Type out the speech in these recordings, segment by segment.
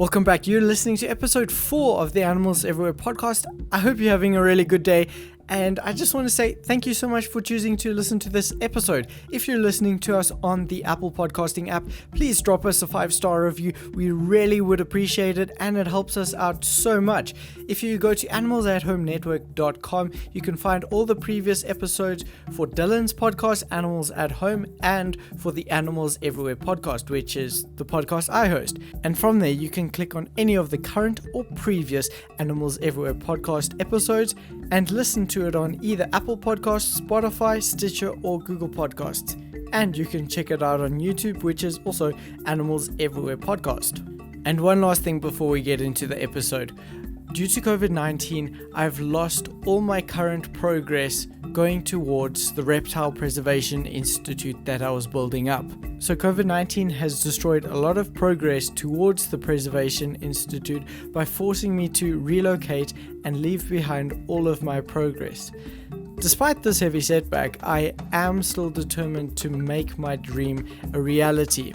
Welcome back. You're listening to episode 4 of the Animals Everywhere podcast. I hope you're having a really good day. And I just want to say thank you so much for choosing to listen to this episode. If you're listening to us on the Apple Podcasting app, please drop us a 5-star review. We really would appreciate it, and it helps us out so much. If you go to animalsathomenetwork.com, you can find all the previous episodes for Dylan's podcast, Animals at Home, and for the Animals Everywhere podcast, which is the podcast I host. And from there, you can click on any of the current or previous Animals Everywhere podcast episodes and listen to it on either Apple Podcasts, Spotify, Stitcher, or Google Podcasts. And you can check it out on YouTube, which is also Animals Everywhere Podcast. And one last thing before we get into the episode. Due to COVID-19, I've lost all my current progress going towards the Reptile Preservation Institute that I was building up. So COVID-19 has destroyed a lot of progress towards the Preservation Institute by forcing me to relocate and leave behind all of my progress. Despite this heavy setback, I am still determined to make my dream a reality.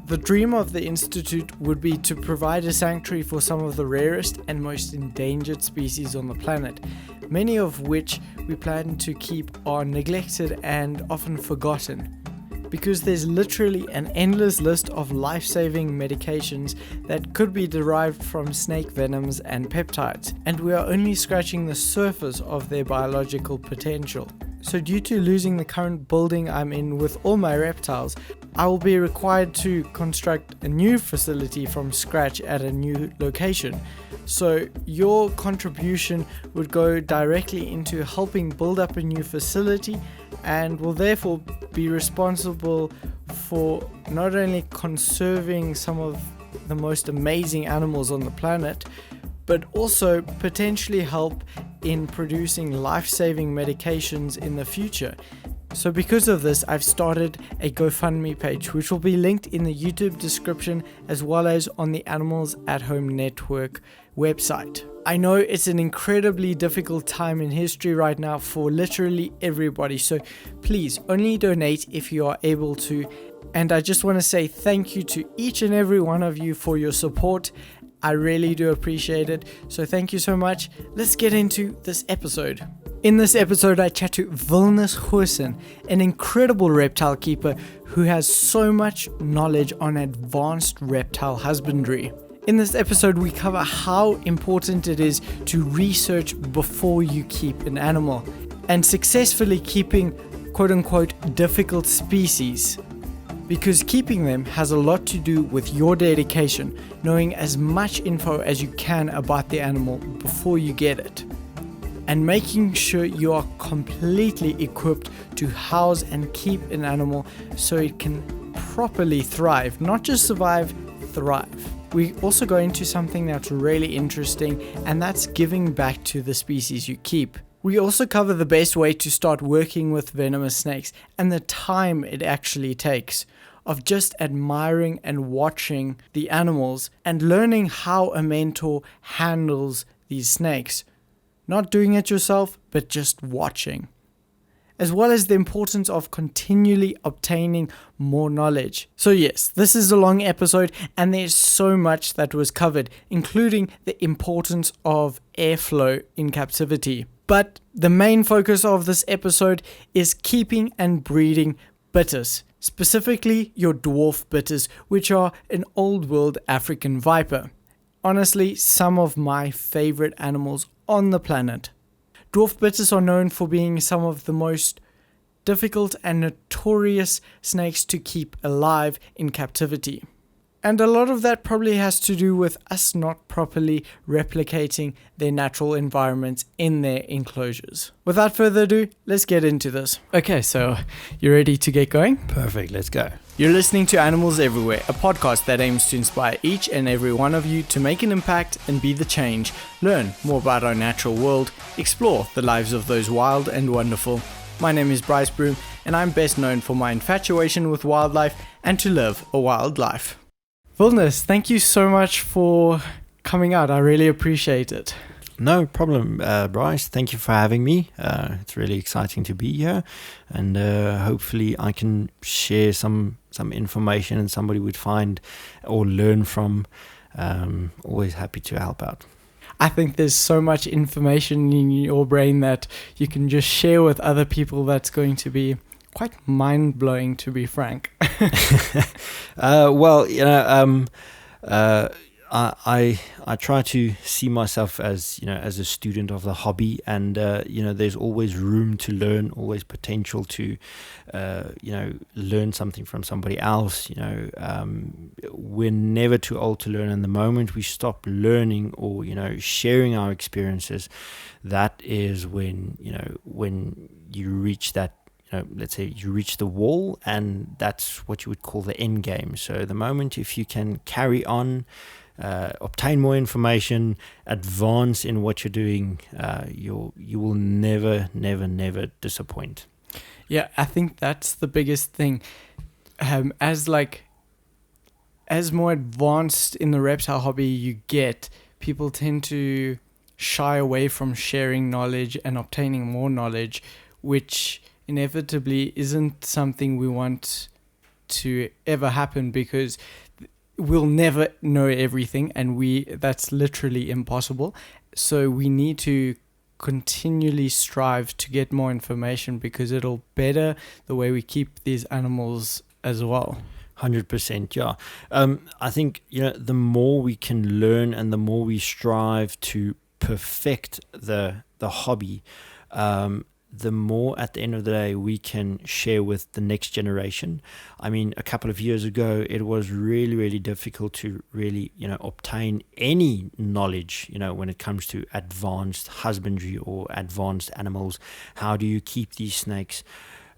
The dream of the Institute would be to provide a sanctuary for some of the rarest and most endangered species on the planet, many of which we plan to keep are neglected and often forgotten. Because there's literally an endless list of life-saving medications that could be derived from snake venoms and peptides, and we are only scratching the surface of their biological potential. So due to losing the current building I'm in with all my reptiles, I will be required to construct a new facility from scratch at a new location. So your contribution would go directly into helping build up a new facility and will therefore be responsible for not only conserving some of the most amazing animals on the planet, but also potentially help in producing life-saving medications in the future. So because of this, I've started a GoFundMe page, which will be linked in the YouTube description as well as on the Animals at Home Network website. I know it's an incredibly difficult time in history right now for literally everybody, so please only donate if you are able to. And I just want to say thank you to each and every one of you for your support. I really do appreciate it. So thank you so much. Let's get into this episode. In this episode, I chat to Wilnes, an incredible reptile keeper who has so much knowledge on advanced reptile husbandry. In this episode, we cover how important it is to research before you keep an animal and successfully keeping quote-unquote difficult species. Because keeping them has a lot to do with your dedication, knowing as much info as you can about the animal before you get it, and making sure you are completely equipped to house and keep an animal so it can properly thrive, not just survive, thrive. We also go into something that's really interesting, and that's giving back to the species you keep. We also cover the best way to start working with venomous snakes and the time it actually takes of just admiring and watching the animals and learning how a mentor handles these snakes. Not doing it yourself, but just watching. As well as the importance of continually obtaining more knowledge. So yes, this is a long episode and there's so much that was covered, including the importance of airflow in captivity. But the main focus of this episode is keeping and breeding bitters, specifically your dwarf bitters, which are an old world African viper. Honestly, some of my favorite animals on the planet. Dwarf bitters are known for being some of the most difficult and notorious snakes to keep alive in captivity. And a lot of that probably has to do with us not properly replicating their natural environments in their enclosures. Without further ado, let's get into this. Okay, so you ready to get going? Perfect, let's go. You're listening to Animals Everywhere, a podcast that aims to inspire each and every one of you to make an impact and be the change, learn more about our natural world, explore the lives of those wild and wonderful. My name is Bryce Broom, and I'm best known for my infatuation with wildlife and to live a wild life. Wilnes, thank you so much for coming out. I really appreciate it. No problem, Bryce. Thank you for having me. It's really exciting to be here, and hopefully I can share some information and somebody would find or learn from Always happy to help out. I think there's so much information in your brain that you can just share with other people that's going to be quite mind-blowing, to be frank. Well, I try to see myself as as a student of the hobby, and there's always room to learn, always potential to learn something from somebody else. We're never too old to learn, and the moment we stop learning or sharing our experiences, that is when you reach that. Let's say you reach the wall, and that's what you would call the end game. So the moment if you can carry on, obtain more information, advance in what you're doing, you will never disappoint. Yeah, I think that's the biggest thing. As more advanced in the reptile hobby you get, people tend to shy away from sharing knowledge and obtaining more knowledge, which inevitably isn't something we want to ever happen, because we'll never know everything, and that's literally impossible. So we need to continually strive to get more information, because it'll better the way we keep these animals as well. 100%, yeah. I think the more we can learn and the more we strive to perfect the hobby, the more at the end of the day we can share with the next generation. I mean, a couple of years ago, it was really, really difficult to really, obtain any knowledge, when it comes to advanced husbandry or advanced animals. How do you keep these snakes?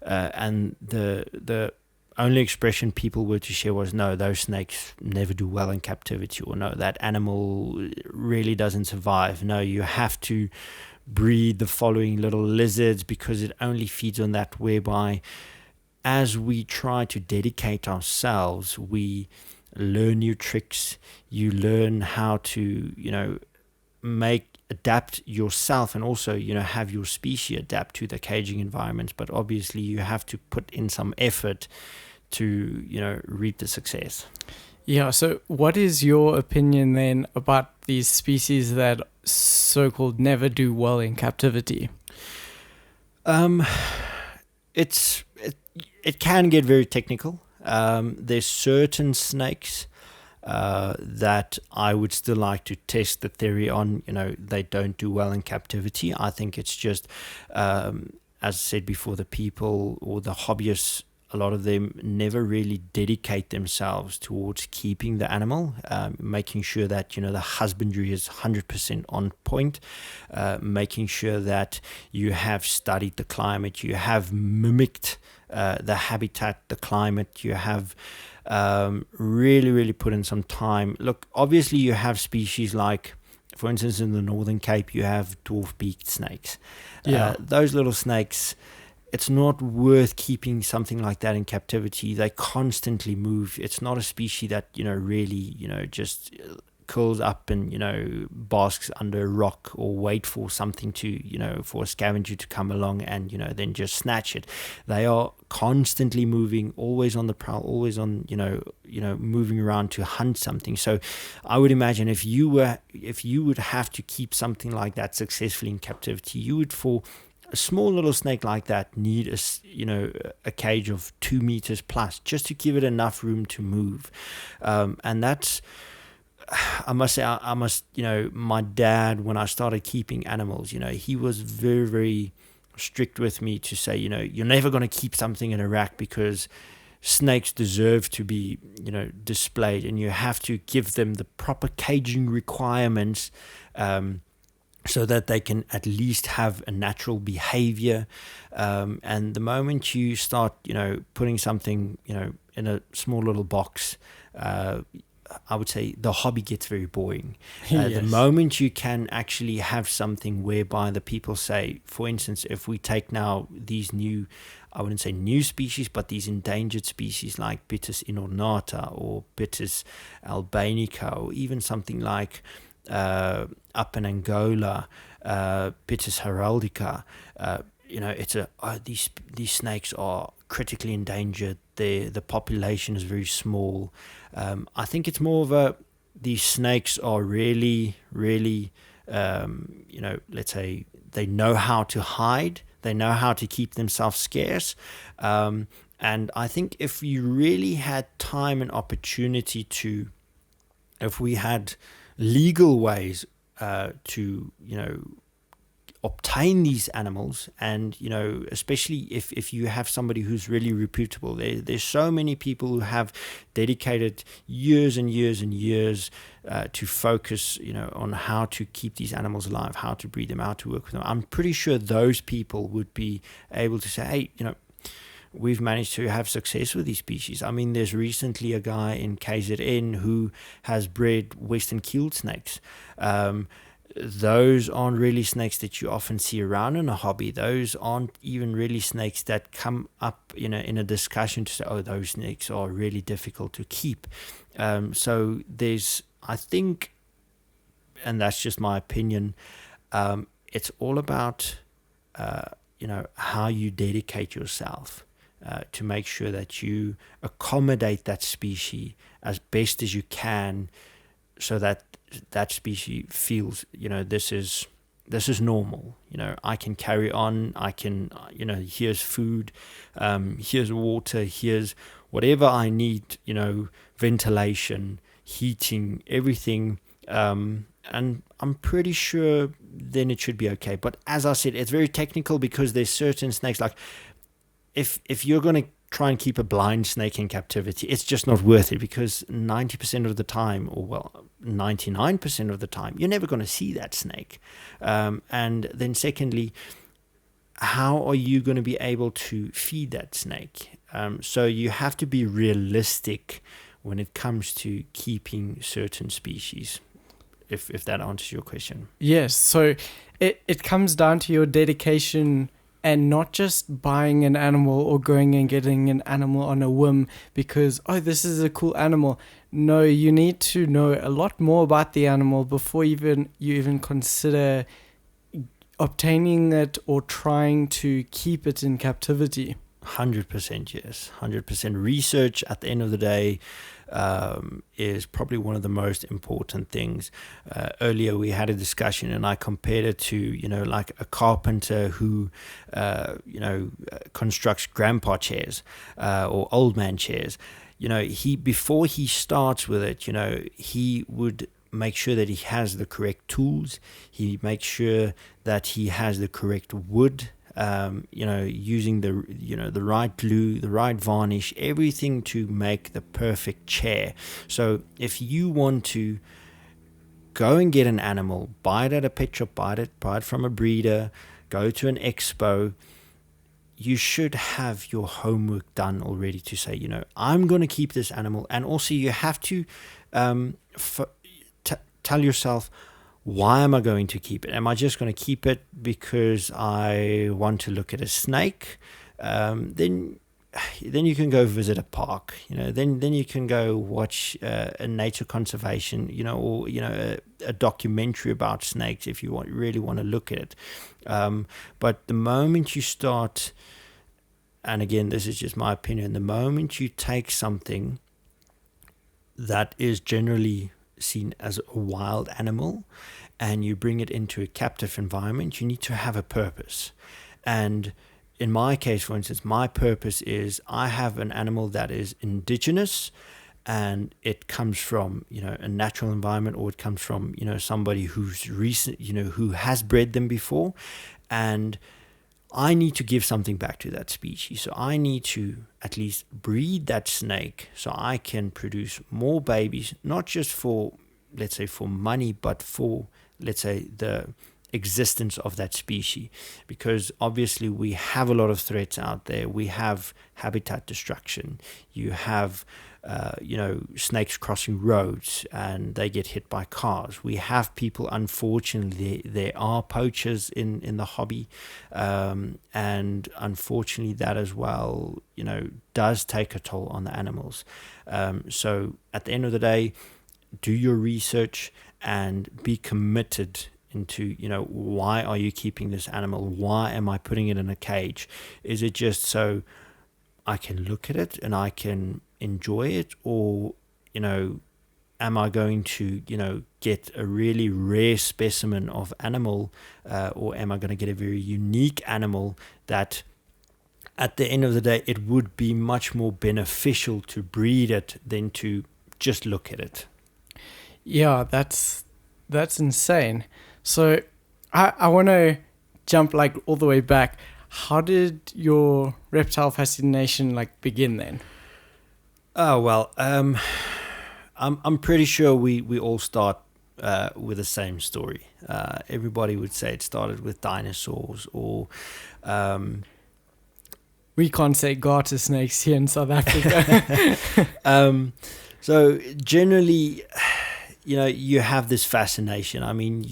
And the only expression people were to share was, no, those snakes never do well in captivity, or no, that animal really doesn't survive. No, you have to breed the following little lizards because it only feeds on that, whereby as we try to dedicate ourselves, we learn new tricks. You learn how to adapt yourself, and also have your species adapt to the caging environments. But obviously you have to put in some effort to reap the success. Yeah, so what is your opinion then about these species that so-called never do well in captivity? It can get very technical. There's certain snakes that I would still like to test the theory on. They don't do well in captivity. I think it's just, as I said before, the people or the hobbyists, a lot of them never really dedicate themselves towards keeping the animal, making sure that the husbandry is 100% on point, making sure that you have studied the climate, you have mimicked the habitat, the climate, you have really put in some time. Look, obviously you have species like, for instance, in the Northern Cape, you have dwarf-beaked snakes. Yeah. Those little snakes, it's not worth keeping something like that in captivity. They constantly move. It's not a species that, really, just curls up and, basks under a rock or wait for something to, for a scavenger to come along and, then just snatch it. They are constantly moving, always on the prowl, always on, moving around to hunt something. So I would imagine if you would have to keep something like that successfully in captivity, you would, for a small little snake like that, need a cage of 2 meters plus, just to give it enough room to move. And that's, I must say, my dad, when I started keeping animals, he was very, very strict with me to say, you're never going to keep something in a rack, because snakes deserve to be, displayed, and you have to give them the proper caging requirements, so that they can at least have a natural behavior. And the moment you start, putting something, in a small little box, I would say the hobby gets very boring. Yes. The moment you can actually have something whereby the people say, for instance, if we take now these new, I wouldn't say new species, but these endangered species like Bitis inornata or Bitis albanica, or even something like up in Angola, Bitis heraldica, these snakes are critically endangered. The population is very small. I think it's more of a these snakes are really, really, let's say they know how to hide, they know how to keep themselves scarce. And I think if you really had time and opportunity to, if we had legal ways to, obtain these animals, and especially if you have somebody who's really reputable, there's so many people who have dedicated years and years and years to focus on how to keep these animals alive, how to breed them, how to work with them. I'm pretty sure those people would be able to say, hey, we've managed to have success with these species. I mean, there's recently a guy in KZN who has bred Western keeled snakes. Those aren't really snakes that you often see around in a hobby. Those aren't even really snakes that come up in a discussion to say, oh, those snakes are really difficult to keep. So there's, I think, and that's just my opinion, it's all about, how you dedicate yourself to make sure that you accommodate that species as best as you can, so that that species feels, this is normal. I can carry on. I can, here's food, here's water, here's whatever I need, ventilation, heating, everything. And I'm pretty sure then it should be okay. But as I said, it's very technical, because there's certain snakes, like if you're going to try and keep a blind snake in captivity, it's just not worth it, because 90% of the time, or well, 99% of the time, you're never going to see that snake. And then secondly, how are you going to be able to feed that snake? So you have to be realistic when it comes to keeping certain species, if that answers your question. Yes, so it comes down to your dedication, and not just buying an animal or going and getting an animal on a whim because, oh, this is a cool animal. No, you need to know a lot more about the animal before you even consider obtaining it or trying to keep it in captivity. 100%, yes. 100%. Research at the end of the day is probably one of the most important things. Earlier we had a discussion, and I compared it to, like a carpenter who, constructs grandpa chairs or old man chairs. Before he starts with it, he would make sure that he has the correct tools. He makes sure that he has the correct wood. Using the right glue, the right varnish, everything to make the perfect chair. So if you want to go and get an animal, buy it at a pet shop, buy it from a breeder, go to an expo, you should have your homework done already to say, I'm going to keep this animal. And also you have to tell yourself, why am I going to keep it? Am I just going to keep it because I want to look at a snake? Then you can go visit a park. Then you can go watch a nature conservation. Or a documentary about snakes if you really want to look at it. But the moment you start, and again, this is just my opinion, the moment you take something that is generally seen as a wild animal and you bring it into a captive environment, you need to have a purpose. And in my case, for instance, my purpose is I have an animal that is indigenous, and it comes from a natural environment, or it comes from somebody who's recent, who has bred them before, and I need to give something back to that species. So I need to at least breed that snake so I can produce more babies, not just for, let's say, for money, but for, let's say, the existence of that species. Because obviously we have a lot of threats out there. We have habitat destruction. You have snakes crossing roads and they get hit by cars. We have people, unfortunately, there are poachers in the hobby, and unfortunately that as well does take a toll on the animals. So at the end of the day, do your research and be committed into why are you keeping this animal? Why am I putting it in a cage? Is it just so I can look at it and I can enjoy it, or am I going to, get a really rare specimen of animal, or am I going to get a very unique animal that at the end of the day, it would be much more beneficial to breed it than to just look at it. Yeah, that's insane. So I want to jump like all the way back. How did your reptile fascination like begin then? Oh well, I'm pretty sure we all start with the same story. Everybody would say it started with dinosaurs, or we can't say garter snakes here in South Africa. So generally, you have this fascination. I mean,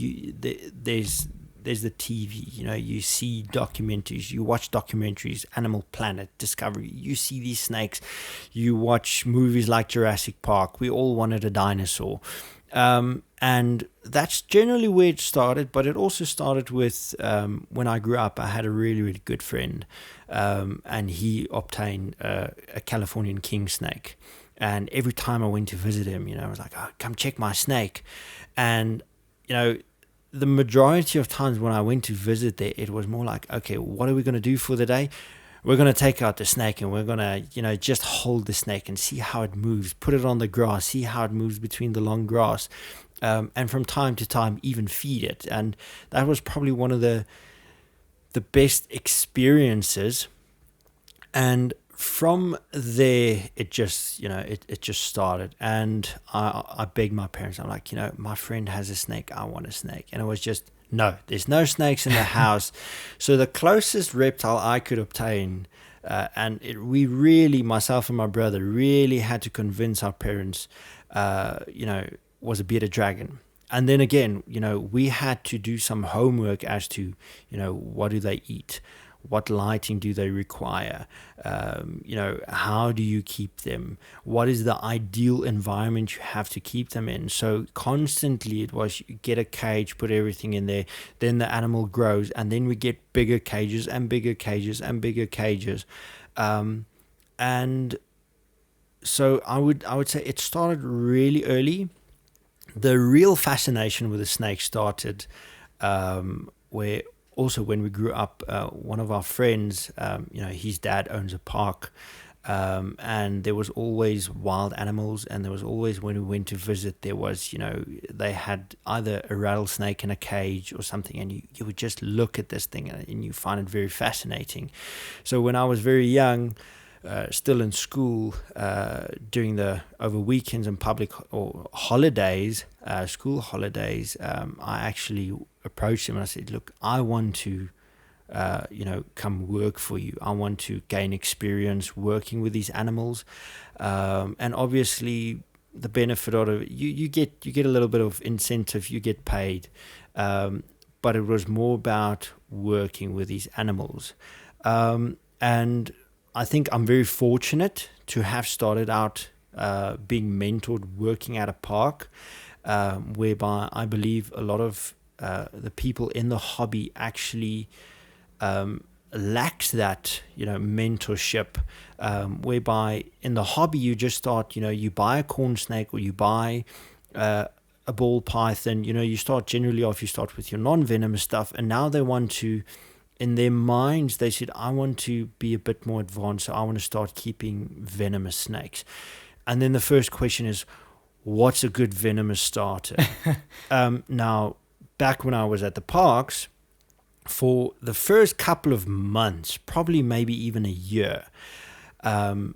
there's the TV, you see documentaries, you watch documentaries, Animal Planet, Discovery, you see these snakes, you watch movies like Jurassic Park. We all wanted a dinosaur. And that's generally where it started, but it also started with when I grew up. I had a really, really good friend, and he obtained a Californian king snake. And every time I went to visit him, I was like, oh, come check my snake. And, the majority of times when I went to visit there, it was more like, okay, what are we going to do for the day? We're going to take out the snake and we're going to, just hold the snake and see how it moves, put it on the grass, see how it moves between the long grass. And from time to time, even feed it. And that was probably one of the best experiences. And from there, it just, it just started. And I begged my parents, I'm like, my friend has a snake, I want a snake. And it was just, no, there's no snakes in the house. So the closest reptile I could obtain, we really, myself and my brother, really had to convince our parents, was a bearded dragon. And then again, we had to do some homework as to, what do they eat? What lighting do they require? How do you keep them? What is the ideal environment you have to keep them in? So constantly it was, you get a cage, put everything in there, then the animal grows, and then we get bigger cages and bigger cages and bigger cages. And so I would say it started really early. The real fascination with the snake started where also when we grew up, one of our friends, his dad owns a park, and there was always wild animals, and there was always, when we went to visit, there was, they had either a rattlesnake in a cage or something, and you would just look at this thing and you find it very fascinating. So when I was very young, still in school, over weekends and public or holidays, school holidays, I actually approached him and I said, look, I want to, come work for you. I want to gain experience working with these animals. And obviously the benefit of it, you get a little bit of incentive, you get paid. But it was more about working with these animals. And I think I'm very fortunate to have started out being mentored working at a park, whereby I believe a lot of the people in the hobby actually lacks that, mentorship, whereby in the hobby you just start, you buy a corn snake or you buy a ball python, you start with your non-venomous stuff, and now they want to, in their minds, they said, I want to be a bit more advanced, so I want to start keeping venomous snakes. And then the first question is, what's a good venomous starter? Now, back when I was at the parks, for the first couple of months, probably maybe even a year, I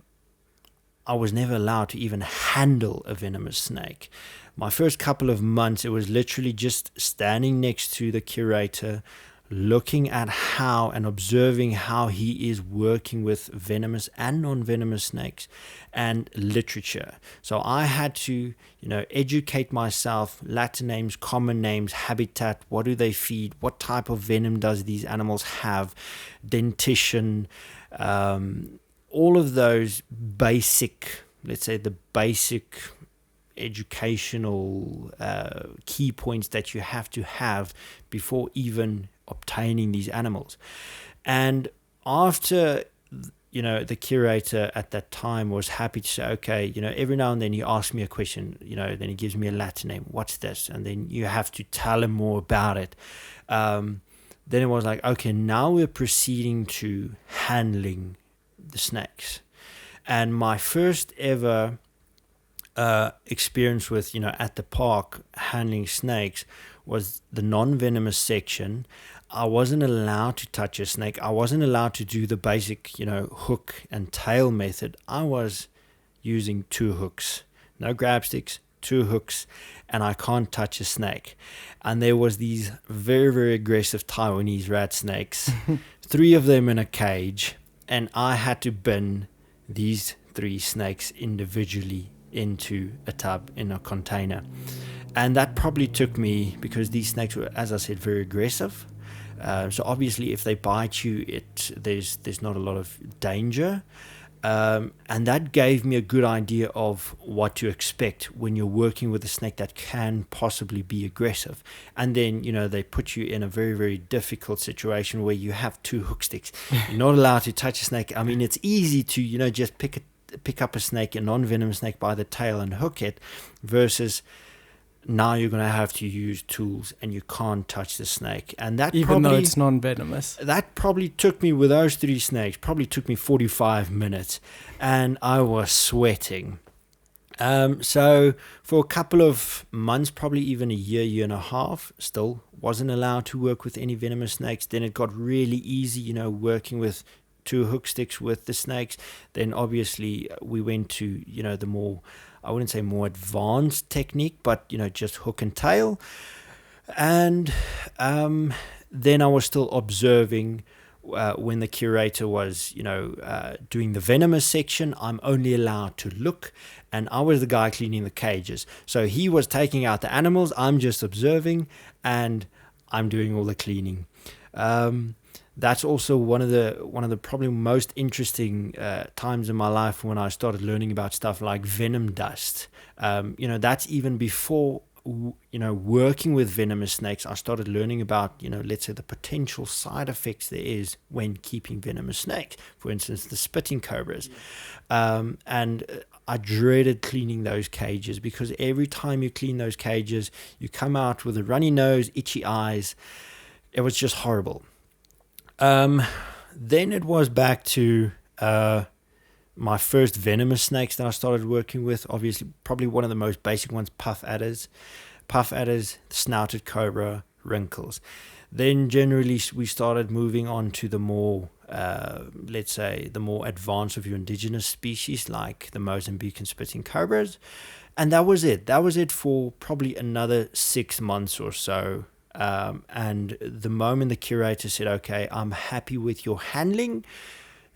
was never allowed to even handle a venomous snake. My first couple of months, it was literally just standing next to the curator, looking at how and observing how he is working with venomous and non-venomous snakes, and literature. So I had to, educate myself, Latin names, common names, habitat, what do they feed, what type of venom does these animals have, dentition, all of those basic, let's say the basic educational key points that you have to have before even obtaining these animals. And after the curator at that time was happy to say, okay, every now and then he asks me a question, then he gives me a Latin name, what's this? And then you have to tell him more about it. Then it was like, okay, now we're proceeding to handling the snakes. And my first ever experience with, at the park handling snakes was the non-venomous section. I wasn't allowed to touch a snake. I wasn't allowed to do the basic, hook and tail method. I was using 2 hooks, no grab sticks, 2 hooks, and I can't touch a snake. And there was these very, very aggressive Taiwanese rat snakes, 3 of them in a cage, and I had to bin these 3 snakes individually into a tub in a container. And that probably took me, because these snakes were, as I said, very aggressive. So obviously if they bite you, there's not a lot of danger. And that gave me a good idea of what to expect when you're working with a snake that can possibly be aggressive. And then, they put you in a very, very difficult situation where you have 2 hook sticks. You're not allowed to touch a snake. I mean, it's easy to, just pick up a snake, a non-venomous snake, by the tail and hook it, versus now you're going to have to use tools and you can't touch the snake. And that, even though it's non-venomous, that probably took me, with those 3 snakes, probably took me 45 minutes, and I was sweating. So for a couple of months, probably even a year and a half, still wasn't allowed to work with any venomous snakes. Then it got really easy, working with 2 hook sticks with the snakes. Then obviously we went to, the more, I wouldn't say more advanced technique, but, just hook and tail. And then I was still observing when the curator was, doing the venomous section. I'm only allowed to look, and I was the guy cleaning the cages. So he was taking out the animals, I'm just observing, and I'm doing all the cleaning. That's also one of the probably most interesting times in my life, when I started learning about stuff like venom dust. That's even before, working with venomous snakes. I started learning about, let's say, the potential side effects there is when keeping venomous snakes. For instance, the spitting cobras. And I dreaded cleaning those cages, because every time you clean those cages, you come out with a runny nose, itchy eyes. It was just horrible. Then it was back to my first venomous snakes that I started working with. Obviously, probably one of the most basic ones, puff adders, snouted cobra, wrinkles. Then generally we started moving on to the more, let's say, the more advanced of your indigenous species, like the Mozambican spitting cobras. And that was it. That was it for probably another 6 months or so. And the moment the curator said, okay, I'm happy with your handling,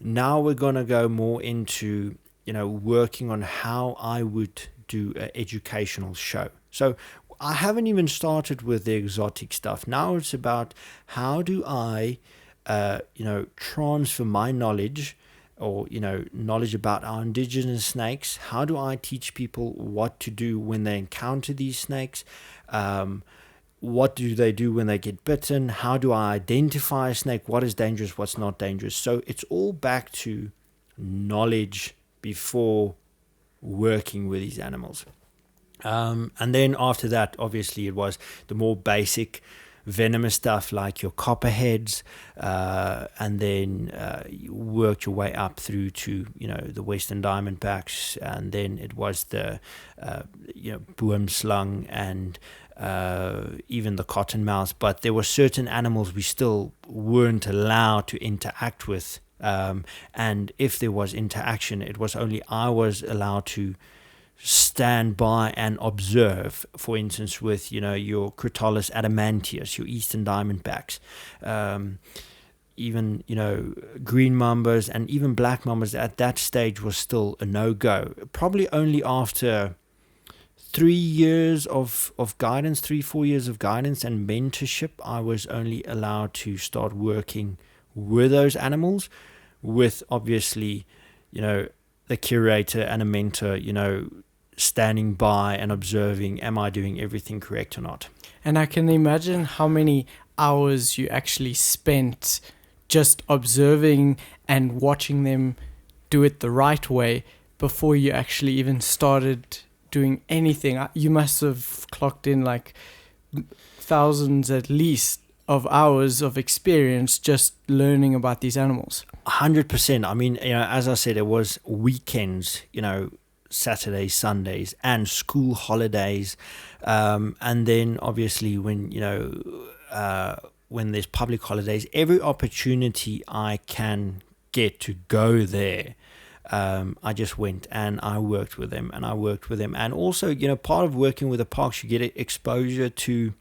now we're going to go more into, working on how I would do an educational show. So I haven't even started with the exotic stuff. Now it's about, how do I, transfer my knowledge, or, knowledge about our indigenous snakes. How do I teach people what to do when they encounter these snakes? What do they do when they get bitten? How do I identify a snake? What is dangerous? What's not dangerous? So it's all back to knowledge before working with these animals. And then after that, obviously, it was the more basic venomous stuff, like your copperheads, and then you worked your way up through to, the Western diamondbacks, and then it was the, boomslang and even the cottonmouths. But there were certain animals we still weren't allowed to interact with, and if there was interaction, it was only I was allowed to stand by and observe. For instance, with your Crotalus adamantius, your eastern diamondbacks, even green mambas and even black mambas at that stage was still a no-go. Probably only after 3 years of guidance, 3-4 years of guidance and mentorship, I was only allowed to start working with those animals, with obviously the curator and a mentor standing by and observing, am I doing everything correct or not? And I can imagine how many hours you actually spent just observing and watching them do it the right way before you actually even started doing anything? You must have clocked in like thousands at least of hours of experience just learning about these animals. 100%. I mean, as I said, it was weekends, Saturdays, Sundays, and school holidays, and then obviously when there's public holidays, every opportunity I can get to go there, I just went and I worked with them. And also, part of working with the parks, you get exposure to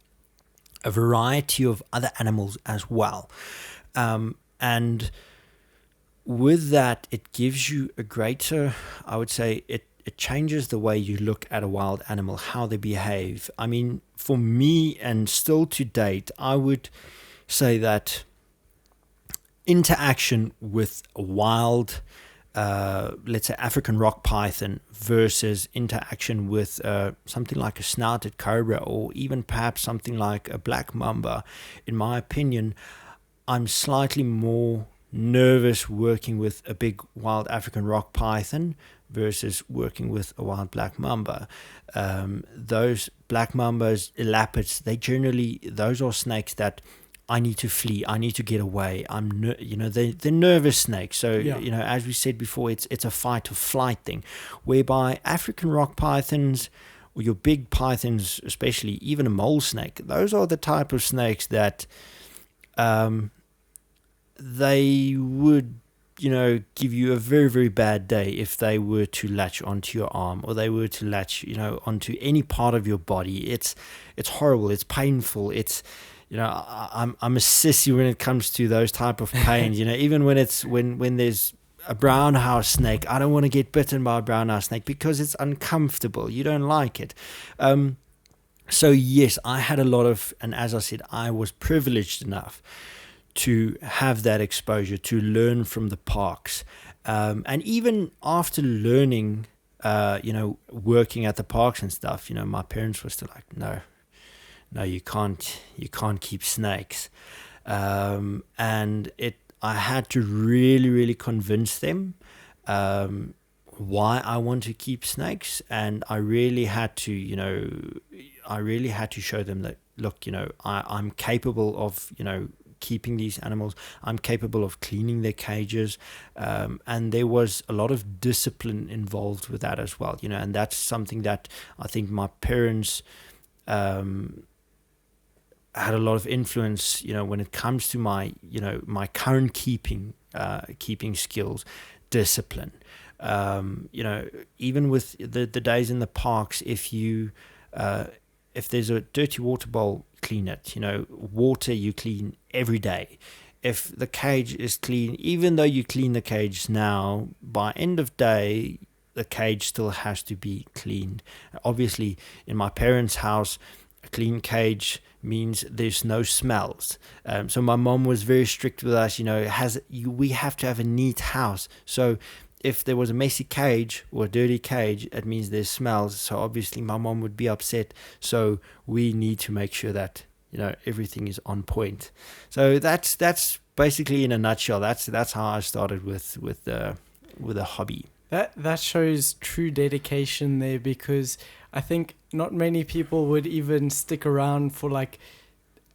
a variety of other animals as well. And with that, it gives you a greater, I would say, it changes the way you look at a wild animal, how they behave. I mean, for me, and still to date, I would say that interaction with a wild, let's say African rock python versus interaction with something like a snouted cobra, or even perhaps something like a black mamba, in my opinion, I'm slightly more nervous working with a big wild African rock python versus working with a wild black mamba. Those black mambas, elapids, those are snakes that I need to flee. I need to get away. They're nervous snakes. So, as we said before, it's a fight or flight thing, whereby African rock pythons, or your big pythons, especially even a mole snake, those are the type of snakes that they would, give you a very, very bad day if they were to latch onto your arm, or they were to latch, onto any part of your body. It's horrible. It's painful. It's, I'm a sissy when it comes to those type of pains. Even when there's a brown house snake, I don't want to get bitten by a brown house snake because it's uncomfortable. You don't like it. So yes, I had a lot of, and as I said, I was privileged enough to have that exposure, to learn from the parks. And even after learning, working at the parks and stuff, my parents were still like, no, you can't keep snakes. And I had to really, really convince them why I want to keep snakes. And I really had to, show them that, look, I'm capable of, keeping these animals. I'm capable of cleaning their cages. And there was a lot of discipline involved with that as well, and that's something that I think my parents had a lot of influence, when it comes to my, my current keeping skills, discipline. Even with the days in the parks, if there's a dirty water bowl, clean it. Water you clean every day. If the cage is clean, even though you clean the cage now, by end of day, the cage still has to be cleaned. Obviously, in my parents' house, a clean cage means there's no smells. So my mom was very strict with us. We have to have a neat house. So if there was a messy cage or a dirty cage, it means there's smells. So obviously my mom would be upset. So we need to make sure that everything is on point. So that's basically in a nutshell. That's how I started with the hobby. That shows true dedication there, because I think not many people would even stick around for like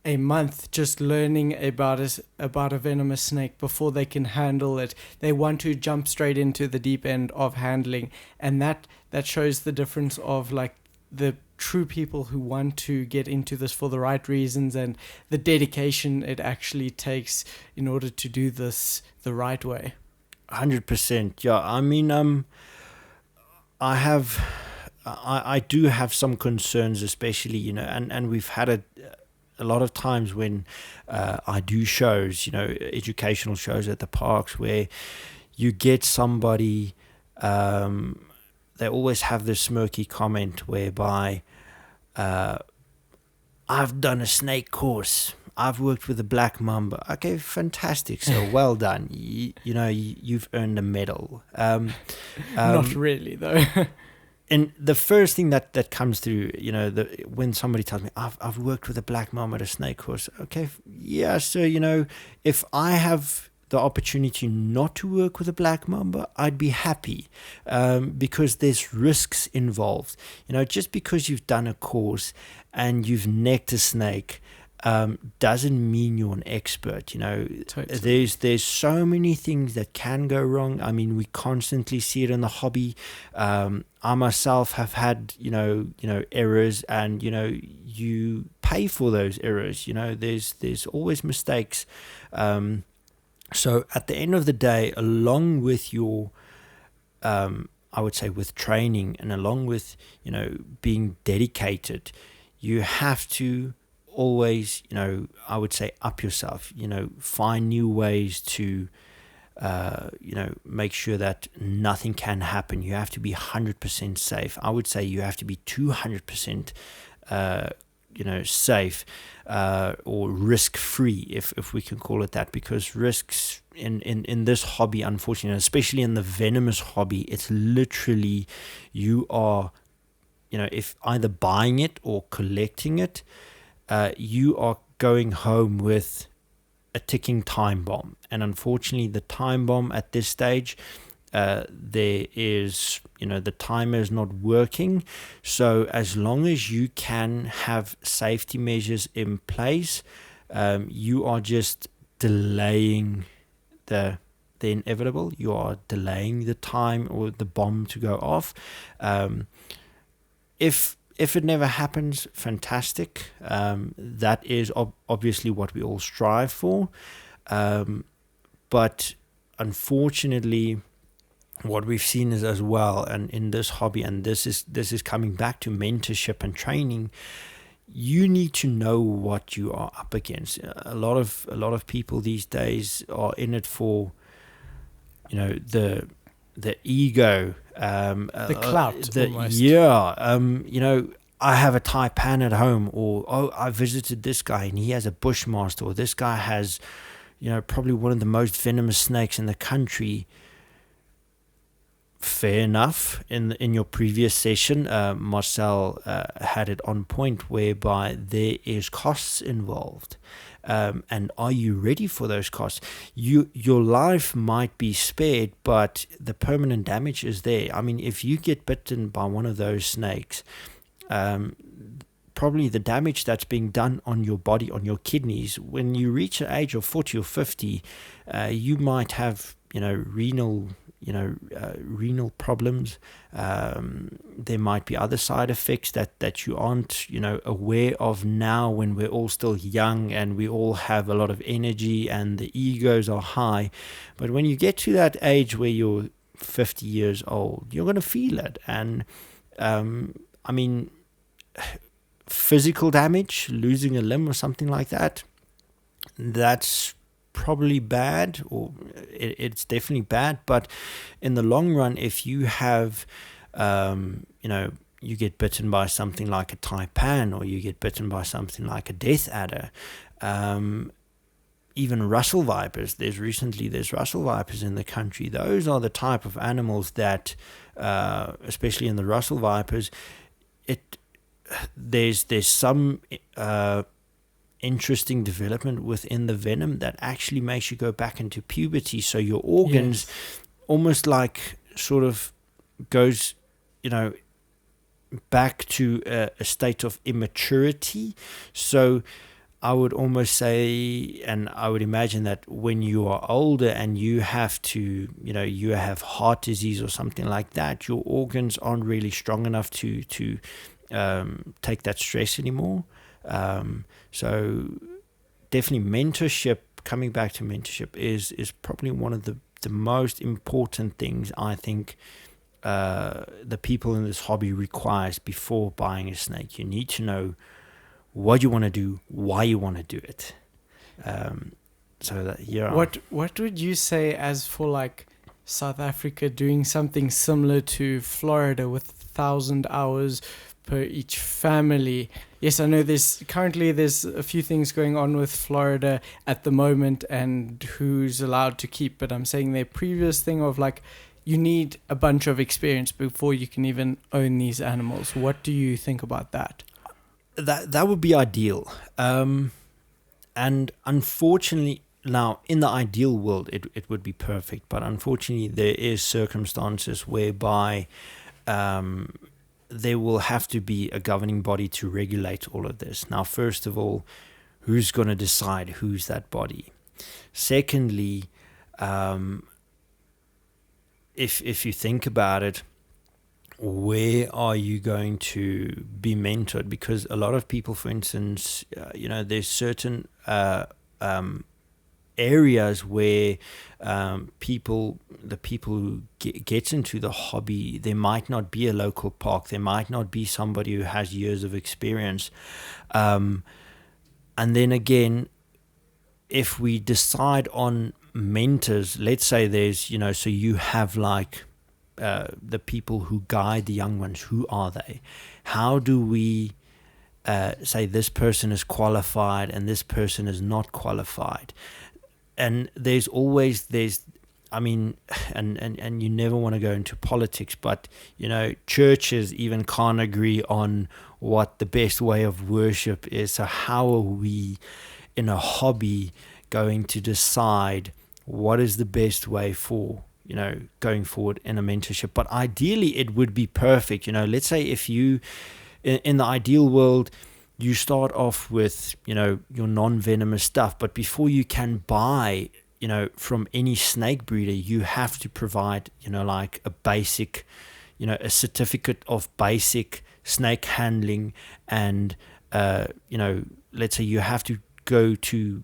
a month just learning about a venomous snake before they can handle it. They want to jump straight into the deep end of handling, and that shows the difference of like the true people who want to get into this for the right reasons, and the dedication it actually takes in order to do this the right way. 100%. Yeah, I mean, I do have some concerns, especially, and we've had a lot of times when I do shows, educational shows at the parks, where you get somebody, they always have this smirky comment whereby, I've done a snake course. I've worked with a black mamba. Okay, fantastic. So well done. You've earned a medal. Not really, though. and the first thing that comes through, when somebody tells me, I've worked with a black mamba at a snake course. Okay, yeah, so, if I have the opportunity not to work with a black mamba, I'd be happy, because there's risks involved. Just because you've done a course and you've necked a snake, doesn't mean you're an expert. Totally. There's so many things that can go wrong. I mean, we constantly see it in the hobby. I myself have had errors, and you pay for those errors. There's always mistakes. So at the end of the day, along with your I would say with training, and along with being dedicated, you have to always, I would say, up yourself, find new ways to, make sure that nothing can happen. You have to be 100% safe. I would say you have to be 200%, safe, or risk-free, if we can call it that, because risks in this hobby, unfortunately, especially in the venomous hobby, it's literally, you are, if either buying it or collecting it, you are going home with a ticking time bomb. And unfortunately, the time bomb at this stage, there is, the timer is not working. So as long as you can have safety measures in place, you are just delaying the inevitable. You are delaying the time or the bomb to go off. If it never happens, fantastic. That is obviously what we all strive for. But unfortunately, what we've seen is as well, and in this hobby, and this is coming back to mentorship and training, you need to know what you are up against. A lot of people these days are in it for, the ego, The clout, almost. I have a taipan at home, or I visited this guy and he has a bushmaster, or this guy has, probably one of the most venomous snakes in the country. Fair enough. In your previous session, Marcel had it on point, whereby there is costs involved. And are you ready for those costs? Your life might be spared, but the permanent damage is there. I mean, if you get bitten by one of those snakes, probably the damage that's being done on your body, on your kidneys, when you reach the age of 40 or 50, you might have, renal problems. There might be other side effects that you aren't, aware of now, when we're all still young and we all have a lot of energy and the egos are high. But when you get to that age where you're 50 years old, you're going to feel it. And I mean, physical damage, losing a limb or something like that, that's probably bad, or it's definitely bad. But in the long run, if you have you get bitten by something like a taipan, or you get bitten by something like a death adder, even Russell vipers, there's Russell vipers in the country. Those are the type of animals that, especially in the Russell vipers, there's some interesting development within the venom that actually makes you go back into puberty. So your organs almost like sort of goes, back to a state of immaturity. So I would almost say, and I would imagine, that when you are older and you have to, you have heart disease or something like that, your organs aren't really strong enough to take that stress anymore. So definitely mentorship, coming back to mentorship, is probably one of the most important things I think the people in this hobby requires before buying a snake. You need to know what you want to do, why you want to do it. So that, yeah. What would you say as for like South Africa doing something similar to Florida with 1,000 hours per each family? Yes, I know there's a few things going on with Florida at the moment and who's allowed to keep, but I'm saying their previous thing of like you need a bunch of experience before you can even own these animals. What do you think about that? That would be ideal. And unfortunately, now in the ideal world, it would be perfect. But unfortunately, there is circumstances whereby there will have to be a governing body to regulate all of this. Now, first of all, who's going to decide who's that body? Secondly, if you think about it, where are you going to be mentored? Because a lot of people, for instance, there's certain areas where the people who get into the hobby, there might not be a local park, there might not be somebody who has years of experience, and then again, if we decide on mentors, let's say there's so you have like the people who guide the young ones. Who are they? How do we say this person is qualified and this person is not qualified? And and you never want to go into politics, but churches even can't agree on what the best way of worship is. So how are we in a hobby going to decide what is the best way for going forward in a mentorship? But ideally it would be perfect. Let's say if you in the ideal world, you start off with your non-venomous stuff, but before you can buy from any snake breeder, you have to provide like a basic a certificate of basic snake handling, and let's say you have to go to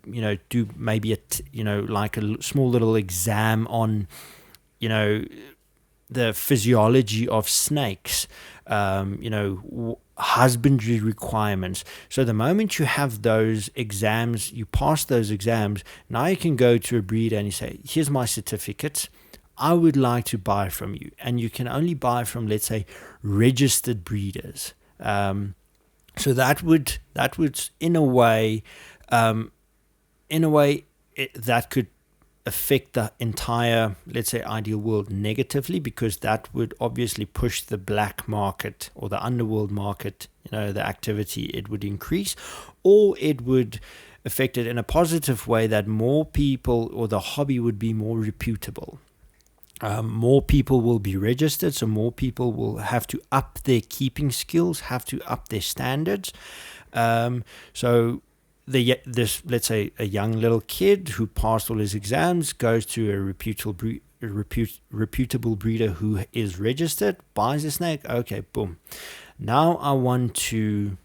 do maybe like a small little exam on the physiology of snakes, husbandry requirements. So the moment you have those exams, you pass those exams, now you can go to a breeder and you say, here's my certificates, I would like to buy from you. And you can only buy from, let's say, registered breeders. So that would in a way that could affect the entire, let's say, ideal world negatively, because that would obviously push the black market or the underworld market, the activity, it would increase, or it would affect it in a positive way, that more people or the hobby would be more reputable. More people will be registered, so more people will have to up their keeping skills, have to up their standards. So let's say a young little kid who passed all his exams goes to a reputable breeder who is registered, buys a snake. Okay, boom. Now I want to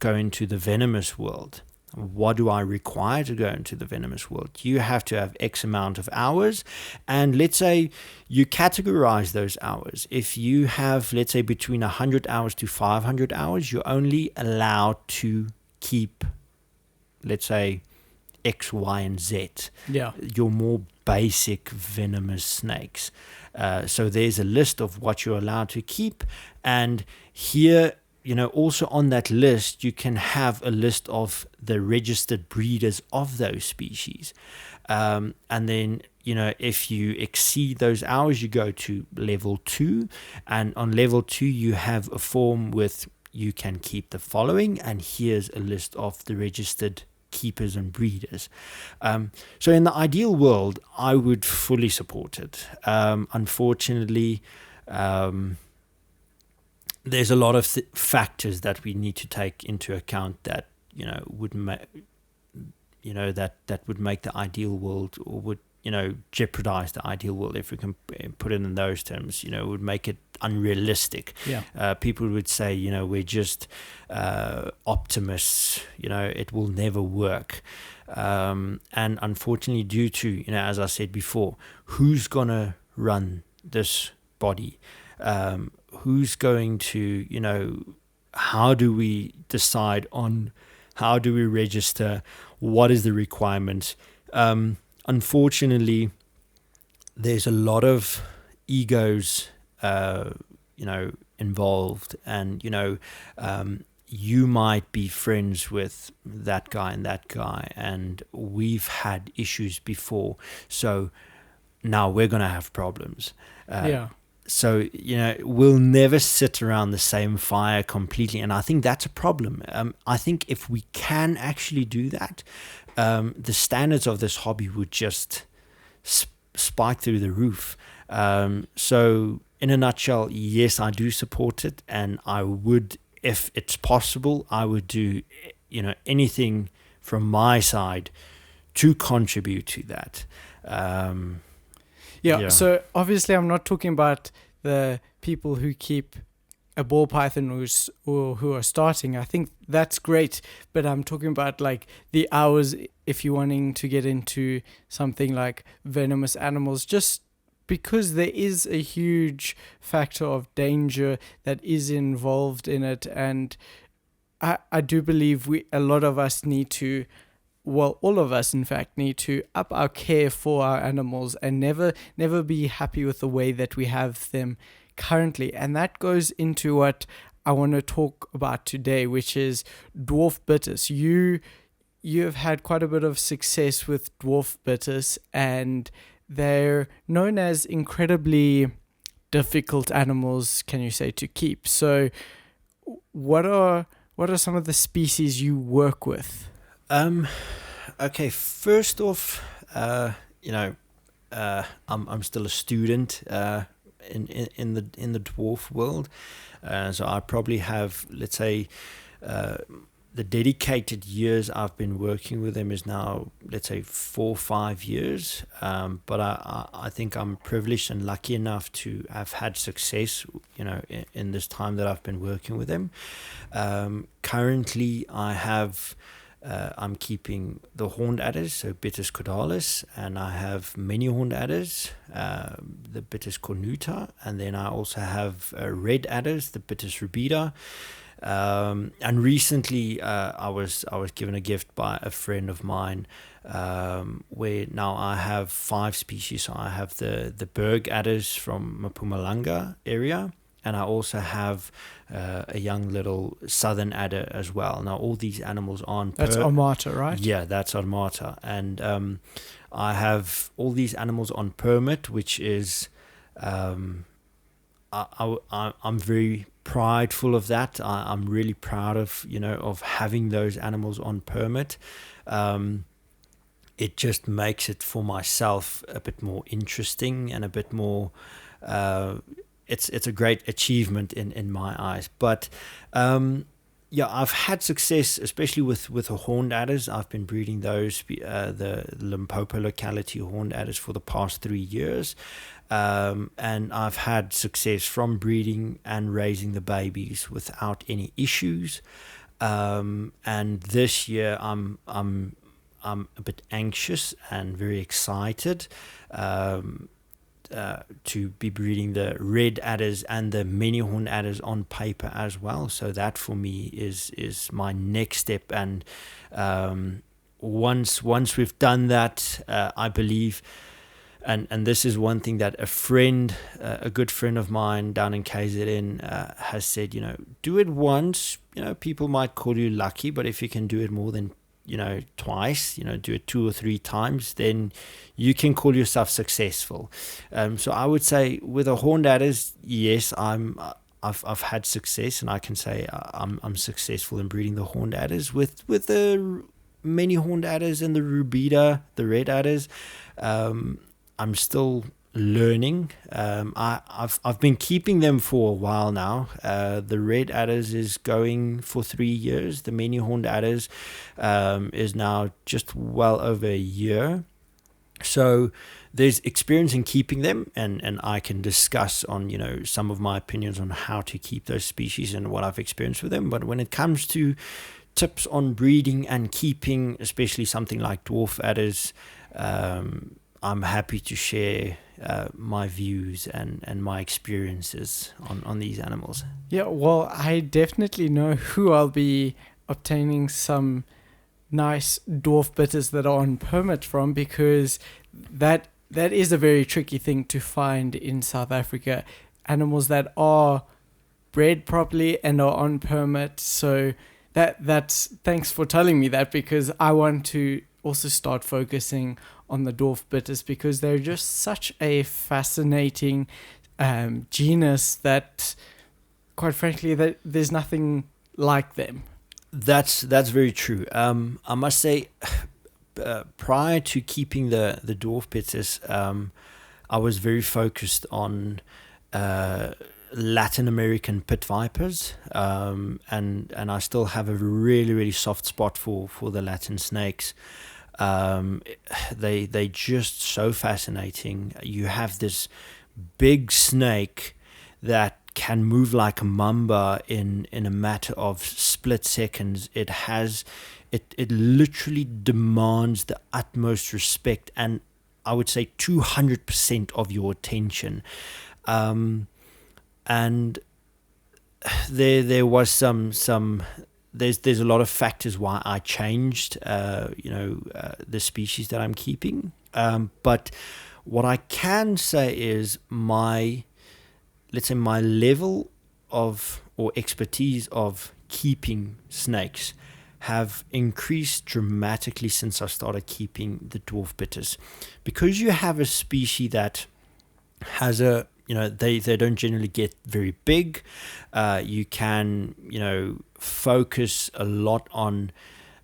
go into the venomous world. What do I require to go into the venomous world? You have to have X amount of hours, and let's say you categorize those hours. If you have, let's say, between 100 hours to 500 hours, you're only allowed to keep, let's say, X, Y, and Z. Yeah. Your more basic venomous snakes. So there's a list of what you're allowed to keep, and here, also on that list, you can have a list of the registered breeders of those species. And then, if you exceed those hours, you go to level 2. And on level 2, you have a form with, you can keep the following. And here's a list of the registered keepers and breeders. So in the ideal world, I would fully support it. Unfortunately, there's a lot of factors that we need to take into account that would make that would make the ideal world, or would jeopardize the ideal world, if we can put it in those terms. It would make it unrealistic. Yeah. People would say we're just optimists. It will never work. And unfortunately, due to as I said before, who's gonna run this body? Who's going to, how do we decide on, how do we register? What is the requirement? Unfortunately, there's a lot of egos, involved, and, you might be friends with that guy, and we've had issues before. So now we're going to have problems. Yeah. So, we'll never sit around the same fire completely. And I think that's a problem. I think if we can actually do that, the standards of this hobby would just spike through the roof. So in a nutshell, yes, I do support it. And I would, if it's possible, I would do, anything from my side to contribute to that. Yeah, so obviously I'm not talking about the people who keep a ball python or who are starting. I think that's great, but I'm talking about like the hours if you're wanting to get into something like venomous animals, just because there is a huge factor of danger that is involved in it. And I do believe a lot of us need to, well, all of us, in fact, need to up our care for our animals and never be happy with the way that we have them currently. And that goes into what I want to talk about today, which is Dwarf Bitis. You have had quite a bit of success with Dwarf Bitis, and they're known as incredibly difficult animals, can you say, to keep. So what are some of the species you work with? Okay, first off, I'm still a student in the dwarf world, so I probably have, let's say, the dedicated years I've been working with them is now, let's say, 4 or 5 years. But I think I'm privileged and lucky enough to have had success, in this time that I've been working with them. Currently, I'm keeping the horned adders, so Bitis cordalis, and I have many horned adders, the Bitis cornuta, and then I also have red adders, the Bitis rubida. And recently, I was given a gift by a friend of mine, where now I have 5 species. So I have the Berg adders from Mpumalanga area, and I also have a young little southern adder as well. Now all these animals aren't. That's Armata, right? Yeah, that's Armata, and I have all these animals on permit, which is I'm very prideful of that. I'm really proud of of having those animals on permit. It just makes it for myself a bit more interesting and a bit more. It's a great achievement in my eyes. But I've had success, especially with the horned adders. I've been breeding those, the Limpopo locality horned adders, for the past 3 years. And I've had success from breeding and raising the babies without any issues. And this year I'm a bit anxious and very excited to be breeding the red adders and the many horned adders on paper as well. So that for me is my next step. And once we've done that, I believe. And this is one thing that a good friend of mine down in KZN has said, do it once. People might call you lucky, but if you can do it more than, twice, do it 2 or 3 times, then you can call yourself successful. So I would say with the horned adders, yes, I've had success, and I can say I'm successful in breeding the horned adders. With the many horned adders and the rubida, the red adders, I'm still learning. I've been keeping them for a while now. The red adders is going for 3 years. The many horned adders is now just well over a year. So there's experience in keeping them, and I can discuss on some of my opinions on how to keep those species and what I've experienced with them. But when it comes to tips on breeding and keeping, especially something like dwarf adders, I'm happy to share my views and my experiences on these animals. Yeah, well, I definitely know who I'll be obtaining some nice dwarf bitters that are on permit from, because that is a very tricky thing to find in South Africa. Animals that are bred properly and are on permit. So that's thanks for telling me that, because I want to also start focusing on the Dwarf Bitis, because they're just such a fascinating genus that, quite frankly, that there's nothing like them. That's very true. I must say, prior to keeping the Dwarf Bitis, I was very focused on Latin American pit vipers, and I still have a really, really soft spot for the Latin snakes. They just so fascinating. You have this big snake that can move like a mamba in a matter of split seconds. It literally demands the utmost respect, and I would say 200% of your attention. And there was some there's a lot of factors why I changed the species that I'm keeping. But what I can say is my level of or expertise of keeping snakes have increased dramatically since I started keeping the Dwarf Bitis, because you have a species that has they don't generally get very big. You can focus a lot on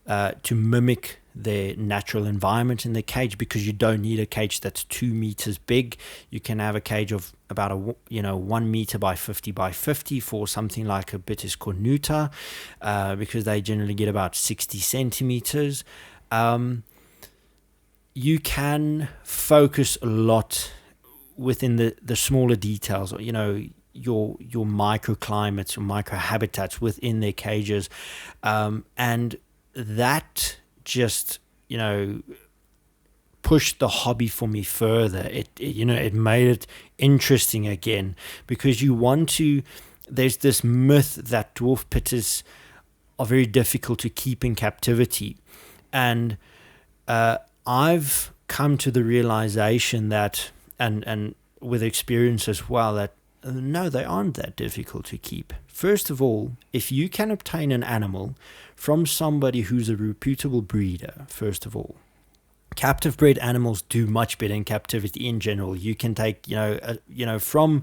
to mimic their natural environment in the cage, because you don't need a cage that's 2 meters big. You can have a cage of about 1 meter by 50 by 50 for something like a Bitis cornuta, because they generally get about 60 centimeters. You can focus a lot within the smaller details, your microclimates, your microhabitats within their cages, and that just pushed the hobby for me further. It made it interesting again, because there's this myth that Dwarf Bitis are very difficult to keep in captivity, and I've come to the realization that, and with experience as well, that no, they aren't that difficult to keep. First of all, if you can obtain an animal from somebody who's a reputable breeder, first of all, captive-bred animals do much better in captivity in general. You can take, from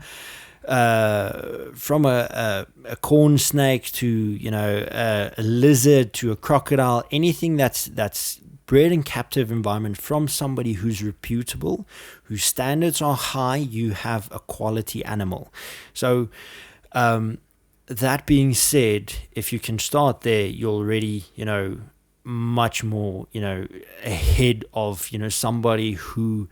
a corn snake to, a lizard to a crocodile, anything that's bred in captive environment from somebody who's reputable, whose standards are high, you have a quality animal. So that being said, if you can start there, you're already, much more, ahead of, somebody who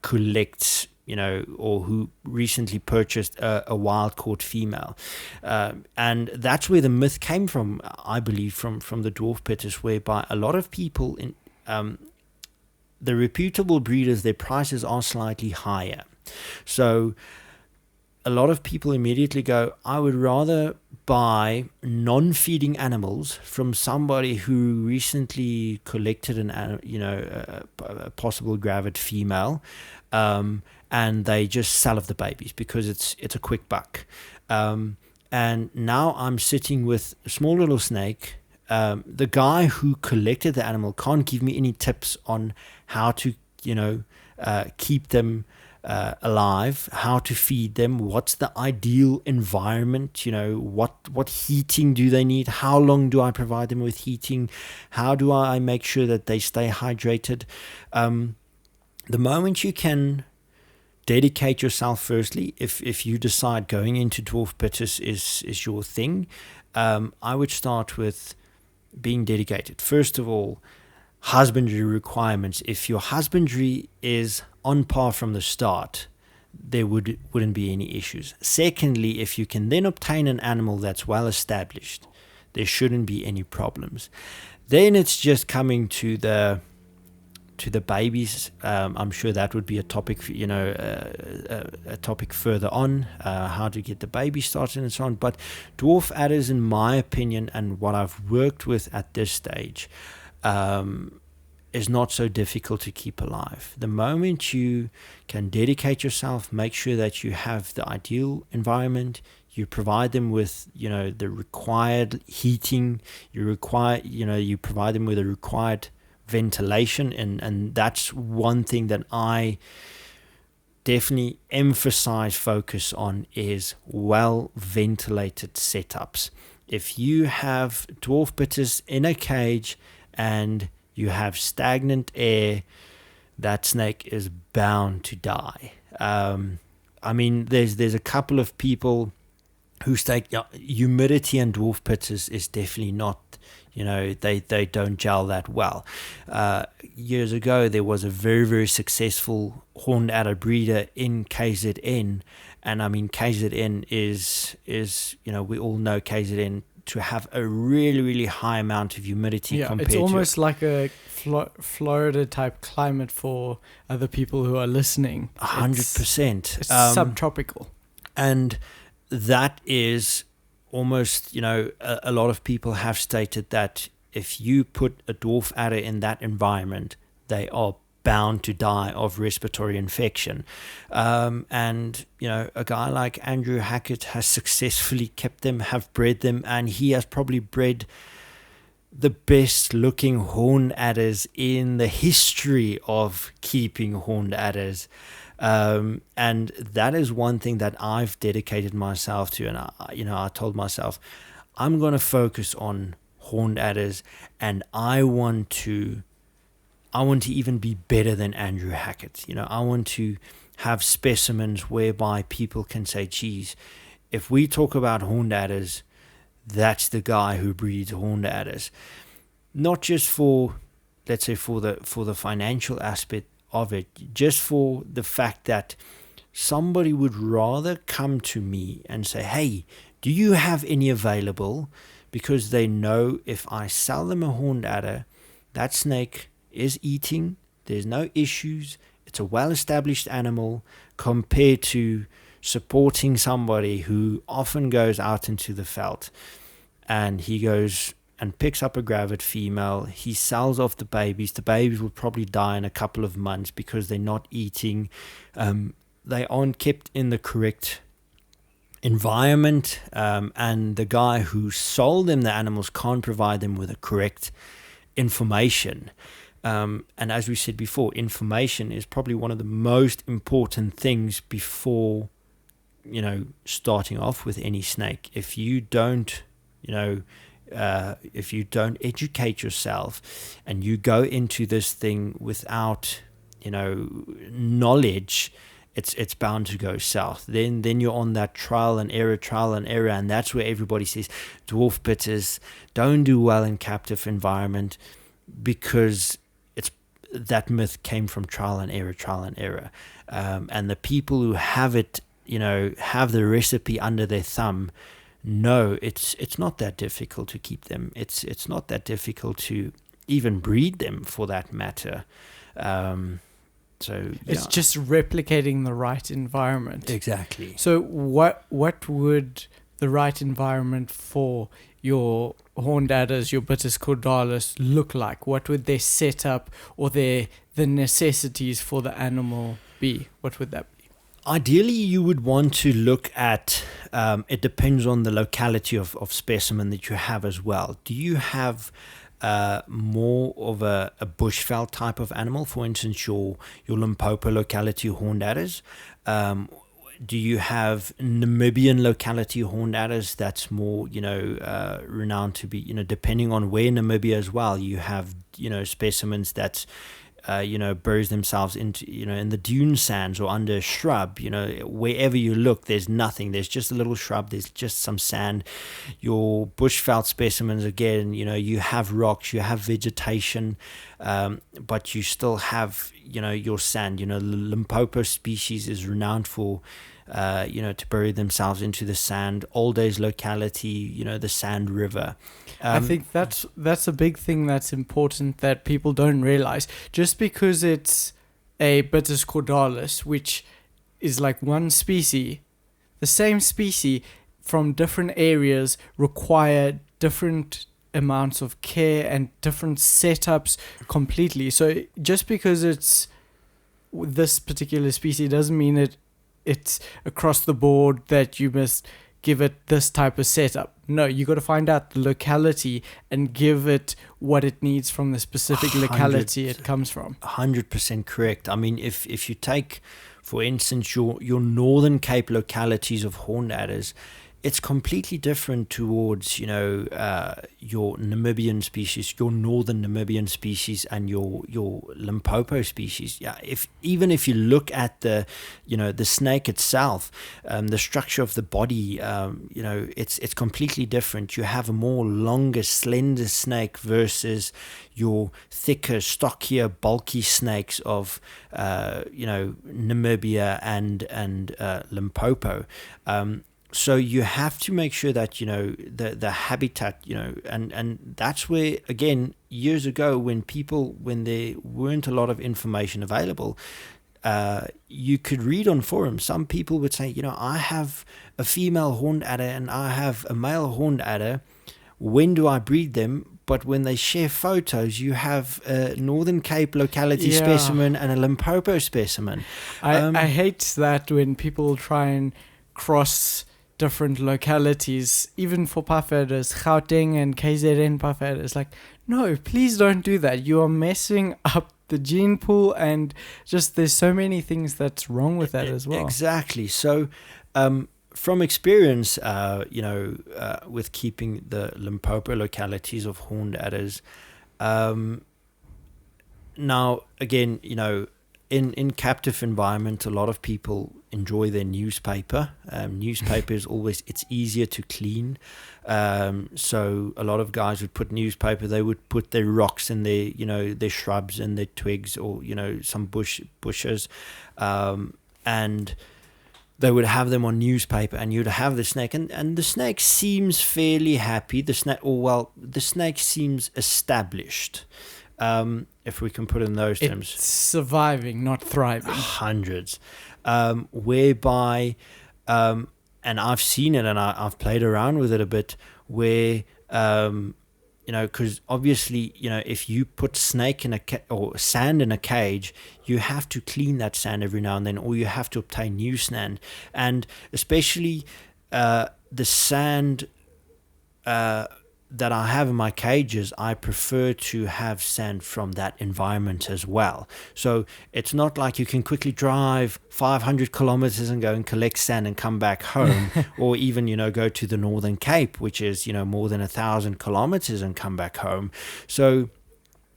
collects, or who recently purchased a wild caught female. And that's where the myth came from, I believe, from the Dwarf Bitis, whereby a lot of people in the reputable breeders, their prices are slightly higher. So a lot of people immediately go, I would rather buy non-feeding animals from somebody who recently collected a possible gravid female, and they just sell off the babies because it's a quick buck. And now I'm sitting with a small little snake. The guy who collected the animal can't give me any tips on how to keep them alive, how to feed them, what's the ideal environment, what heating do they need, how long do I provide them with heating, how do I make sure that they stay hydrated. The moment you can dedicate yourself, firstly, if you decide going into Dwarf Bitis is your thing, I would start with being dedicated. First of all, husbandry requirements. If your husbandry is on par from the start, there wouldn't be any issues. Secondly, if you can then obtain an animal that's well established, there shouldn't be any problems. Then it's just coming to the babies. I'm sure that would be a topic, a topic further on, how to get the baby started and so on. But dwarf adders, in my opinion, and what I've worked with at this stage, is not so difficult to keep alive. The moment you can dedicate yourself, make sure that you have the ideal environment, you provide them with, the required heating, you provide them with the required ventilation, and that's one thing that I definitely emphasize focus on, is well ventilated setups. If you have dwarf bitters in a cage and you have stagnant air, that snake is bound to die. I mean, there's a couple of people who state humidity and dwarf bitters is definitely not, they don't gel that well. Years ago, there was a very, very successful horned adder breeder in KZN. And I mean, KZN is we all know KZN to have a really, really high amount of humidity. Yeah, compared it's almost to like a Florida type climate for other people who are listening. 100%. It's subtropical. And that is almost, a lot of people have stated that if you put a dwarf adder in that environment, they are bound to die of respiratory infection. And, a guy like Andrew Hackett has successfully kept them, have bred them, and he has probably bred the best looking horned adders in the history of keeping horned adders. And that is one thing that I've dedicated myself to. And I told myself, I'm going to focus on horned adders, and I want to even be better than Andrew Hackett. I want to have specimens whereby people can say, geez, if we talk about horned adders, that's the guy who breeds horned adders. Not just for, let's say, for the financial aspect of it, just for the fact that somebody would rather come to me and say, hey, do you have any available? Because they know if I sell them a horned adder, that snake is eating, there's no issues, it's a well-established animal, compared to supporting somebody who often goes out into the veld and he goes and picks up a gravid female, he sells off the babies will probably die in a couple of months because they're not eating, they aren't kept in the correct environment, and the guy who sold them the animals can't provide them with the correct information. And as we said before, information is probably one of the most important things before, starting off with any snake. If you don't, educate yourself and you go into this thing without, knowledge, it's bound to go south. Then you're on that trial and error, and that's where everybody says dwarf bitters don't do well in captive environment, because that myth came from trial and error. And the people who have it, have the recipe under their thumb, know it's not that difficult to keep them. It's not that difficult to even breed them, for that matter. So it's just replicating the right environment. Exactly. So what would the right environment for your horned adders, your Bitis cordalis, look like? What would their setup or the necessities for the animal be? What would that be? Ideally, you would want to look at, it depends on the locality of specimen that you have as well. Do you have more of a bushveld type of animal? For instance, your Limpopo locality horned adders. Do you have Namibian locality horned adders that's more, renowned to be, depending on where in Namibia as well, you have, specimens that, buries themselves into, in the dune sands or under a shrub, wherever you look, there's nothing. There's just a little shrub. There's just some sand. Your bushveld specimens, again, you have rocks, you have vegetation, but you still have, your sand. Limpopo species is renowned for, to bury themselves into the sand. Old days locality, the Sand River. I think that's a big thing that's important that people don't realize. Just because it's a Bitis cordalis, which is like one species, the same species from different areas require different amounts of care and different setups completely. So just because it's this particular species doesn't mean it's across the board that you must give it this type of setup. No, you got to find out the locality and give it what it needs from the specific locality it comes from. 100% correct. I mean, if you take, for instance, your Northern Cape localities of horned adders, it's completely different towards, your Namibian species, your northern Namibian species, and your Limpopo species. Yeah, even if you look at the snake itself, the structure of the body, it's completely different. You have a more longer, slender snake versus your thicker, stockier, bulky snakes of, Namibia and Limpopo. So you have to make sure that, the habitat, and that's where, again, years ago when there weren't a lot of information available, you could read on forums. Some people would say, I have a female horned adder and I have a male horned adder. When do I breed them? But when they share photos, you have a Northern Cape locality specimen and a Limpopo specimen. I hate that when people try and cross different localities, even for puff adders, Gauteng and KZN puff adders. Like, no, please don't do that. You are messing up the gene pool, and just there's so many things that's wrong with that as well. Exactly. So, from experience, with keeping the Limpopo localities of horned adders, now again, in captive environment, a lot of people enjoy their newspaper. Newspaper is it's easier to clean. So a lot of guys would put newspaper, they would put their rocks and their shrubs and their twigs, or, some bushes. And they would have them on newspaper, and you'd have the snake, and the snake seems fairly happy. The snake seems established. If we can put it in those terms. It's surviving, not thriving. Hundreds. Whereby, and I've seen it, and I've played around with it a bit, where, because obviously, if you put snake in or sand in a cage, you have to clean that sand every now and then, or you have to obtain new sand. And especially the sand that I have in my cages, I prefer to have sand from that environment as well. So it's not like you can quickly drive 500 kilometers and go and collect sand and come back home, or even, go to the Northern Cape, which is, more than 1,000 kilometers, and come back home. So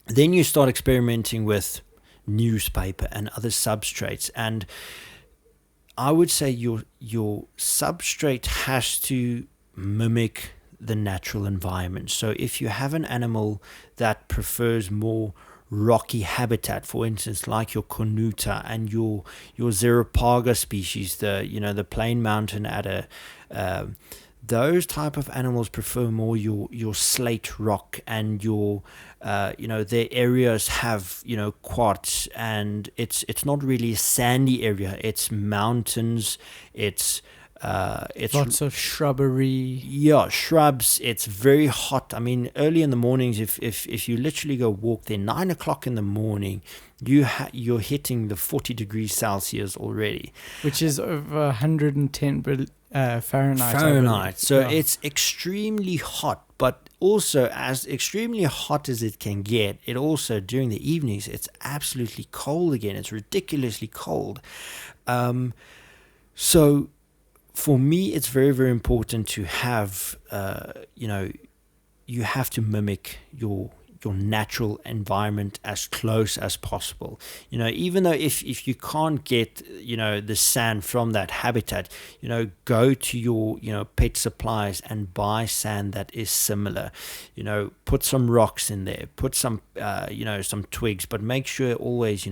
then you start experimenting with newspaper and other substrates. And I would say your substrate has to mimic the natural environment. So if you have an animal that prefers more rocky habitat, for instance, like your cornuta and your Zeropaga species, the plain mountain adder, those type of animals prefer more your slate rock, and your their areas have quartz, and it's not really a sandy area. It's mountains. It's lots of shrubbery. Yeah, shrubs. It's very hot. I mean, early in the mornings, if you literally go walk there, 9 o'clock in the morning, you're hitting the 40 degrees Celsius already, which is over 110 Fahrenheit. Fahrenheit. So it's extremely hot, but also as extremely hot as it can get, it also during the evenings it's absolutely cold again. It's ridiculously cold. So for me, it's very, very important to have, you have to mimic your natural environment as close as possible. Even though if you can't get, the sand from that habitat, go to your, pet suppliers and buy sand that is similar. Put some rocks in there, put some, some twigs, but make sure always,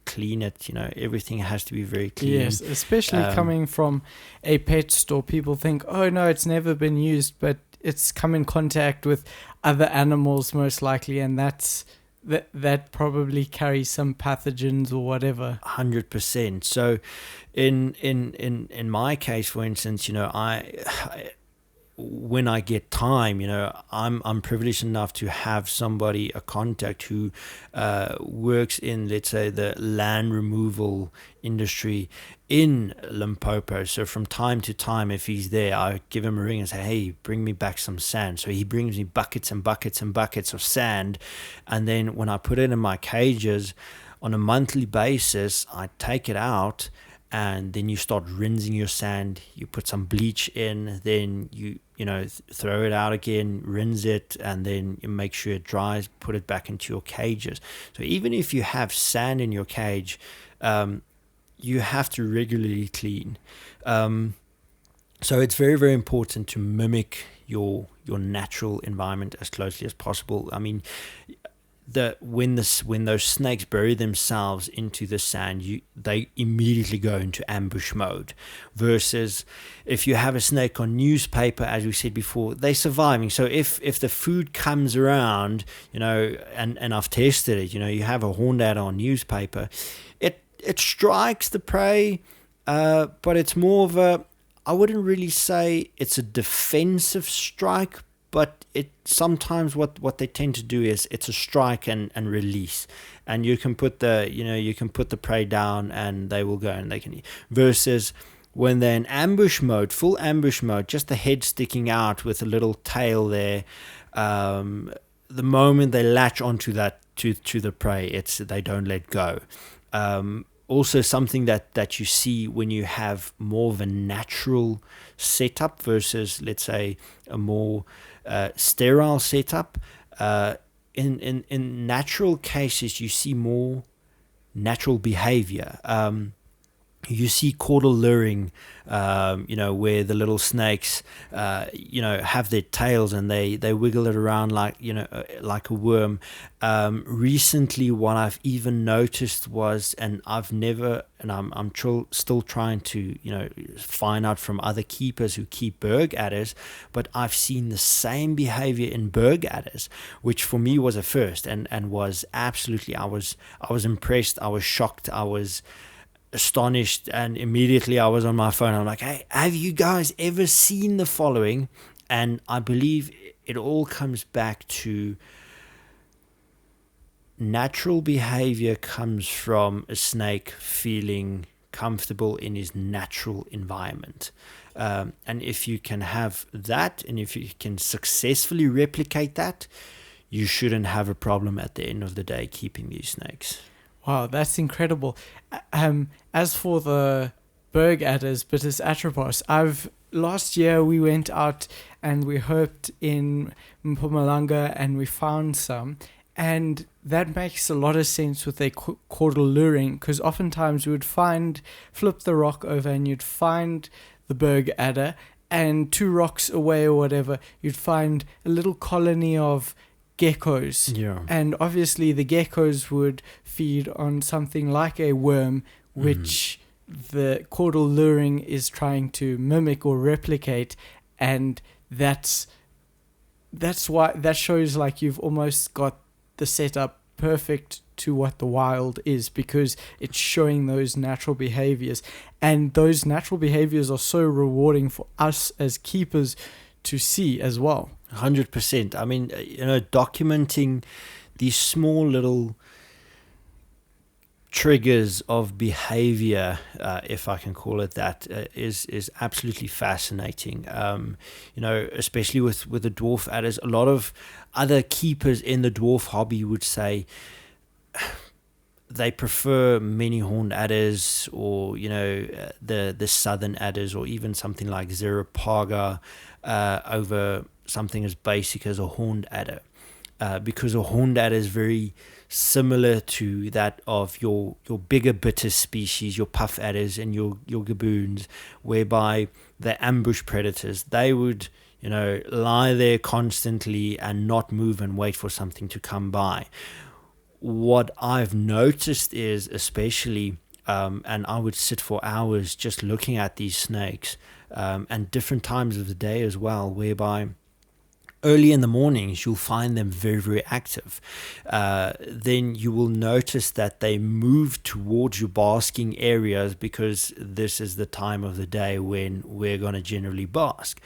clean it. Everything has to be very clean. Yes, especially coming from a pet store, people think, oh no, it's never been used, but it's come in contact with other animals most likely, and that probably carries some pathogens or whatever. 100%. So in my case, for instance, when I get time, I'm privileged enough to have somebody, a contact who works in, let's say, the land removal industry in Limpopo. So from time to time, if he's there, I give him a ring and say, hey, bring me back some sand. So he brings me buckets and buckets and buckets of sand. And then when I put it in my cages on a monthly basis, I take it out, and then you start rinsing your sand. You put some bleach in, then you throw it out again, rinse it, and then you make sure it dries, put it back into your cages. So even if you have sand in your cage, you have to regularly clean. So it's very, very important to mimic your natural environment as closely as possible. I mean, when those snakes bury themselves into the sand, they immediately go into ambush mode. Versus if you have a snake on newspaper, as we said before, they're surviving. So if the food comes around, and I've tested it, you have a horned adder on newspaper, it strikes the prey, but it's more of I wouldn't really say it's a defensive strike, but it sometimes what they tend to do is it's a strike and release, and you can put the prey down and they will go and they can eat. Versus when they're in ambush mode, full ambush mode, just the head sticking out with a little tail there, the moment they latch onto that to the prey, they don't let go. Also something that you see when you have more of a natural setup versus, let's say, a more sterile setup. In natural cases, you see more natural behavior. You see caudal luring, where the little snakes, have their tails and they wiggle it around like a worm. Recently, what I've even noticed was, and I'm still trying to, find out from other keepers who keep berg adders, but I've seen the same behavior in berg adders, which for me was a first, and was absolutely, I was impressed, I was shocked, I was astonished, and immediately I was on my phone. I'm like, hey, have you guys ever seen the following? And I believe it all comes back to natural behavior comes from a snake feeling comfortable in his natural environment. And if you can have that, and if you can successfully replicate that, you shouldn't have a problem at the end of the day keeping these snakes. Wow, that's incredible. As for the berg adders, Bitis atropos, last year we went out and we herped in Mpumalanga and we found some, and that makes a lot of sense with their caudal luring, because oftentimes we would flip the rock over and you'd find the berg adder, and 2 rocks away or whatever, you'd find a little colony of geckos. Yeah. And obviously the geckos would feed on something like a worm, which the caudal luring is trying to mimic or replicate, and that's why that shows like you've almost got the setup perfect to what the wild is, because it's showing those natural behaviors, and those natural behaviors are so rewarding for us as keepers to see as well. 100%. I mean, documenting these small little triggers of behavior, if I can call it that, is absolutely fascinating. Especially with the dwarf adders, a lot of other keepers in the dwarf hobby would say they prefer many horned adders, or the southern adders, or even something like Zeropaga over something as basic as a horned adder, because a horned adder is very similar to that of your bigger Bitis species, your puff adders and your gaboons, whereby they're ambush predators. They would lie there constantly and not move and wait for something to come by. What I've noticed is, especially and I would sit for hours just looking at these snakes, and different times of the day as well, whereby early in the mornings you'll find them very, very active. Then you will notice that they move towards your basking areas, because this is the time of the day when we're going to generally bask.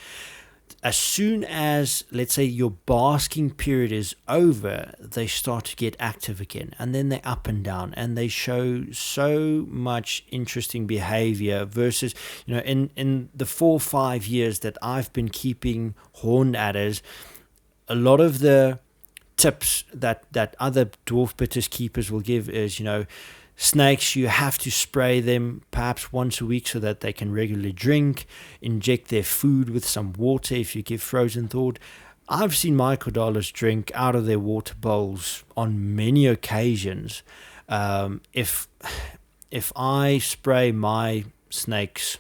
as soon as, let's say, your basking period is over, they start to get active again, and then they're up and down, and they show so much interesting behavior. Versus, in the 4 or 5 years that I've been keeping horned adders, a lot of the tips that other dwarf bitters keepers will give is, snakes, you have to spray them perhaps once a week so that they can regularly drink, inject their food with some water if you give frozen thawed. I've seen my Cordalis drink out of their water bowls on many occasions. If I spray my snakes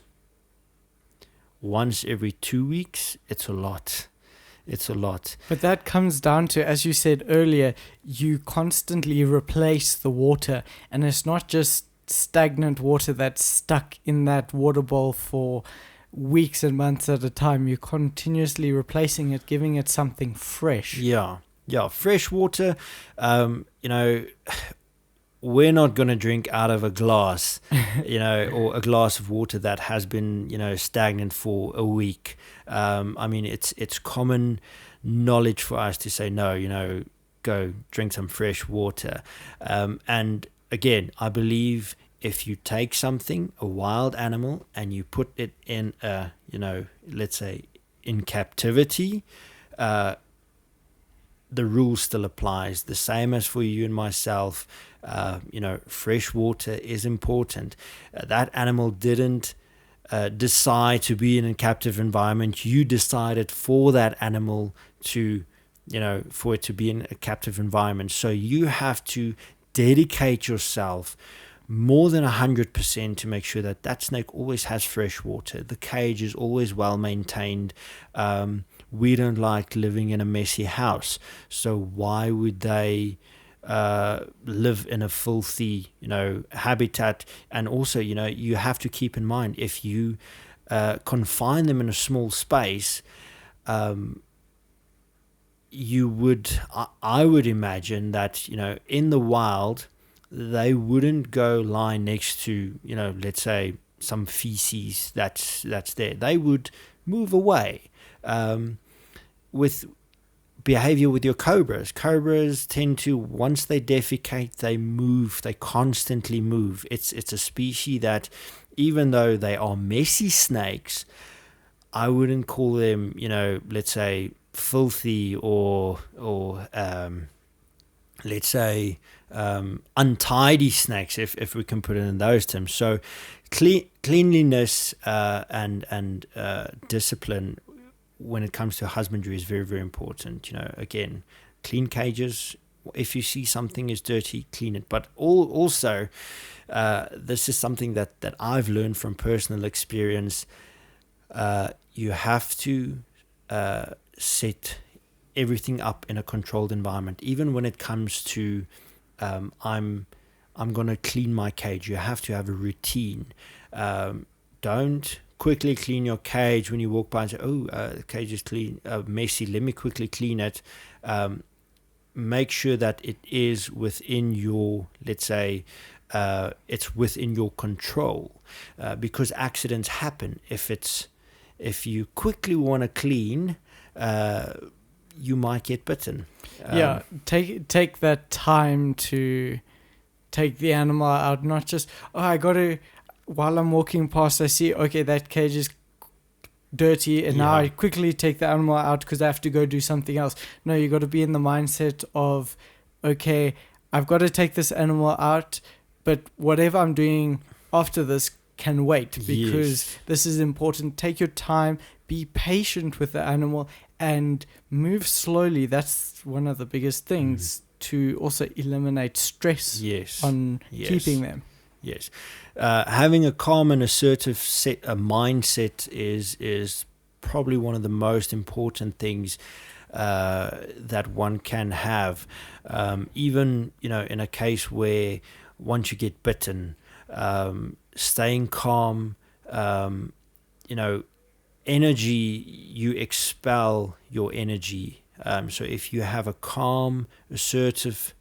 once every 2 weeks, it's a lot. It's a lot. But that comes down to, as you said earlier, you constantly replace the water, and it's not just stagnant water that's stuck in that water bowl for weeks and months at a time. You're continuously replacing it, giving it something fresh. Yeah, fresh water. We're not going to drink out of a glass, or a glass of water that has been, stagnant for a week. It's common knowledge for us to say, no, go drink some fresh water. And again, I believe if you take something, a wild animal, and you put it in let's say in captivity, the rule still applies. The same as for you and myself. Fresh water is important. That animal didn't decide to be in a captive environment. You decided for that animal to, for it to be in a captive environment. So you have to dedicate yourself more than 100% to make sure that snake always has fresh water. The cage is always well maintained. We don't like living in a messy house. So why would they live in a filthy, habitat? And also, you have to keep in mind, if you confine them in a small space, I would imagine that, in the wild, they wouldn't go lie next to, let's say some feces that's there. They would move away. With behavior with your cobras tend to, once they defecate, they move. They constantly move. It's a species that, even though they are messy snakes, I wouldn't call them, let's say filthy or let's say untidy snakes, if we can put it in those terms. So cleanliness and discipline when it comes to husbandry is very, very important. Again, clean cages. If you see something is dirty, clean it. But also, this is something that I've learned from personal experience. You have to set everything up in a controlled environment. Even when it comes to, I'm going to clean my cage. You have to have a routine. Don't quickly clean your cage when you walk by and say, the cage is clean, messy, let me quickly clean it. Make sure that it is within your, let's say, it's within your control, because accidents happen. If you quickly want to clean, you might get bitten. Take that time to take the animal out, not just, I got to, while I'm walking past, I see, okay, that cage is dirty, and now I quickly take the animal out because I have to go do something else. No, you got to be in the mindset of, okay, I've got to take this animal out, but whatever I'm doing after this can wait, because this is important. Take your time, be patient with the animal, and move slowly. That's one of the biggest things to also eliminate stress on keeping them. Yes. Having a calm and assertive mindset is probably one of the most important things that one can have. Even, in a case where once you get bitten, staying calm, energy, you expel your energy. So if you have a calm, assertive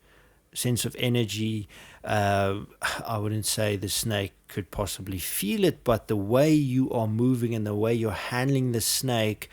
sense of energy, I wouldn't say the snake could possibly feel it, but the way you are moving and the way you're handling the snake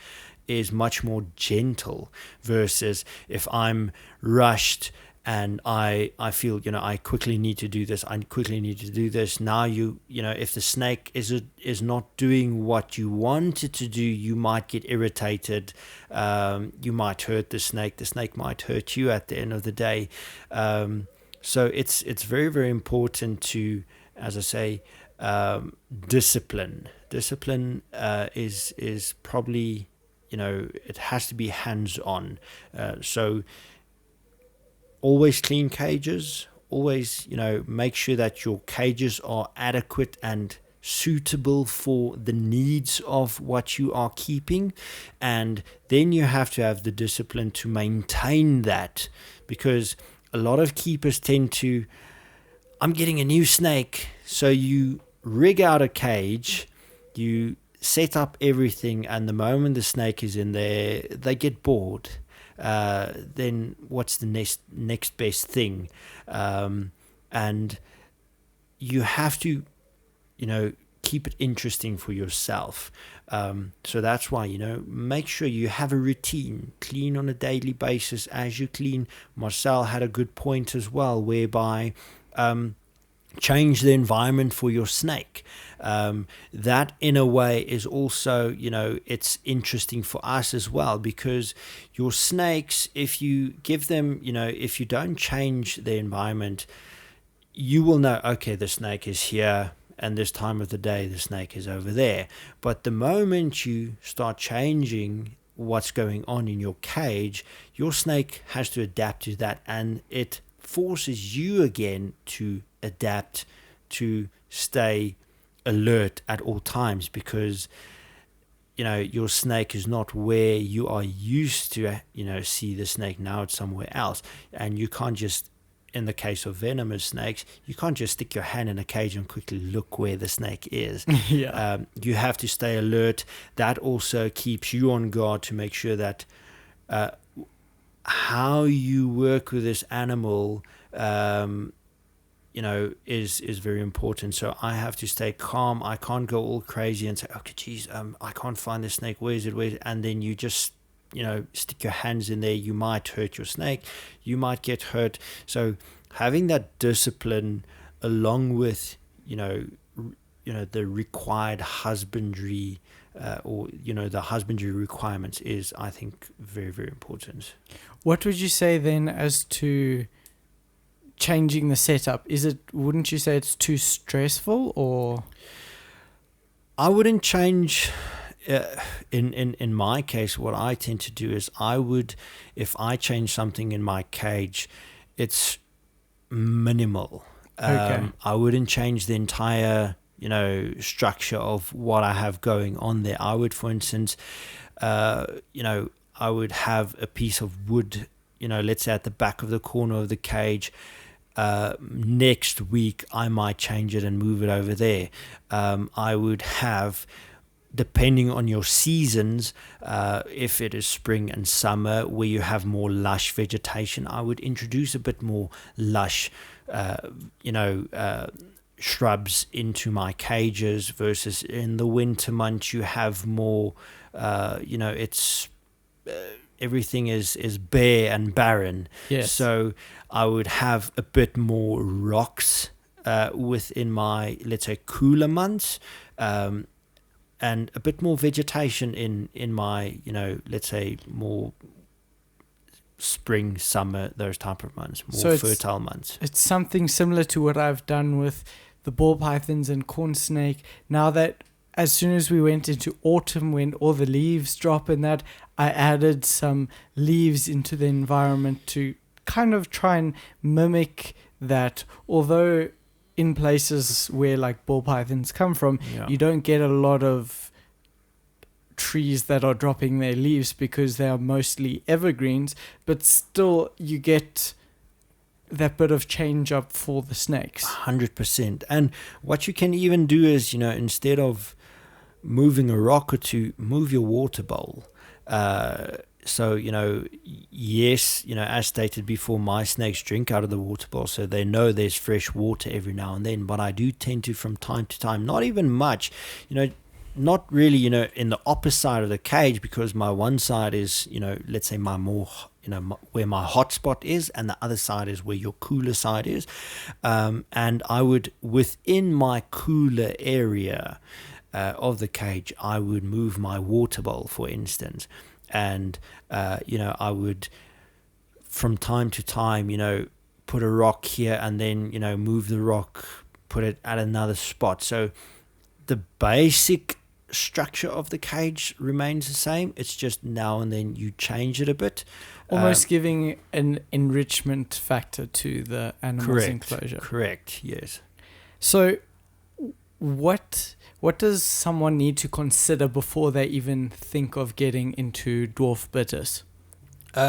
is much more gentle, versus if I'm rushed and I feel, I quickly need to do this, now if the snake is not doing what you want it to do, you might get irritated, you might hurt the snake might hurt you at the end of the day. So it's very, very important to, as I say, discipline is probably, it has to be hands-on. So always clean cages, always, make sure that your cages are adequate and suitable for the needs of what you are keeping. And then you have to have the discipline to maintain that, because a lot of keepers tend to, I'm getting a new snake. So you rig out a cage, you set up everything, and the moment the snake is in there, they get bored. Then what's the next best thing? And you have to, keep it interesting for yourself. So that's why, make sure you have a routine, clean on a daily basis as you clean. Marcel had a good point as well, whereby change the environment for your snake. That in a way is also, it's interesting for us as well, because your snakes, if you give them, if you don't change the environment, you will know, okay, the snake is here, and this time of the day the snake is over there. But the moment you start changing what's going on in your cage, your snake has to adapt to that, and it forces you again to adapt, to stay alert at all times, because your snake is not where you are used to see the snake. Now it's somewhere else, and you can't just, in the case of venomous snakes, you can't just stick your hand in a cage and quickly look where the snake is. Yeah. You have to stay alert. That also keeps you on guard to make sure that how you work with this animal is very important. So I have to stay calm. I can't go all crazy and say, okay, geez, I can't find the snake. Where is it? And then you just, stick your hands in there. You might hurt your snake. You might get hurt. So having that discipline along with, the required husbandry or the husbandry requirements is, I think, very, very important. What would you say then as to changing the setup? Wouldn't you say it's too stressful, or? I wouldn't change. In my case, what I tend to do is if I change something in my cage, it's minimal. Okay. I wouldn't change the entire, structure of what I have going on there. I would, for instance, I would have a piece of wood, let's say at the back of the corner of the cage. Next week, I might change it and move it over there. I would have, depending on your seasons, if it is spring and summer where you have more lush vegetation, I would introduce a bit more lush, shrubs into my cages, versus in the winter months you have more, it's everything is bare and barren. Yes. So I would have a bit more rocks within my, let's say, cooler months, and a bit more vegetation in my, let's say, more spring, summer, those type of months, more fertile months. It's something similar to what I've done with the ball pythons and corn snake. Now that as soon as we went into autumn, when all the leaves drop and that, I added some leaves into the environment to kind of try and mimic that. Although in places where like ball pythons come from, you don't get a lot of trees that are dropping their leaves because they are mostly evergreens, but still you get that bit of change up for the snakes. 100%. And what you can even do is, instead of moving a rock or two, move your water bowl. So, yes, as stated before, my snakes drink out of the water bowl, so they know there's fresh water every now and then. But I do tend to, from time to time, not even much, not really, in the opposite side of the cage, because my one side is, let's say my more, where my hot spot is, and the other side is where your cooler side is. And I would, within my cooler area of the cage, I would move my water bowl, for instance. And, I would, from time to time, put a rock here and then, move the rock, put it at another spot. So the basic structure of the cage remains the same. It's just now and then you change it a bit. Almost giving an enrichment factor to the animal's enclosure. Correct, yes. So what does someone need to consider before they even think of getting into Dwarf Bitis?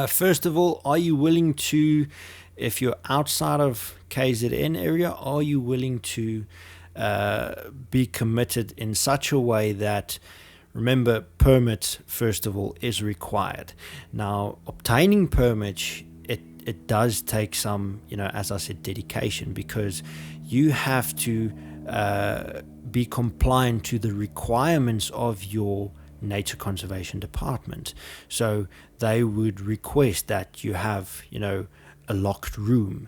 First of all, are you willing to, if you're outside of KZN area, are you willing to be committed in such a way that, remember, permit, first of all, is required. Now, obtaining permits, it does take some, as I said, dedication, because you have to be compliant to the requirements of your nature conservation department. So they would request that you have, a locked room.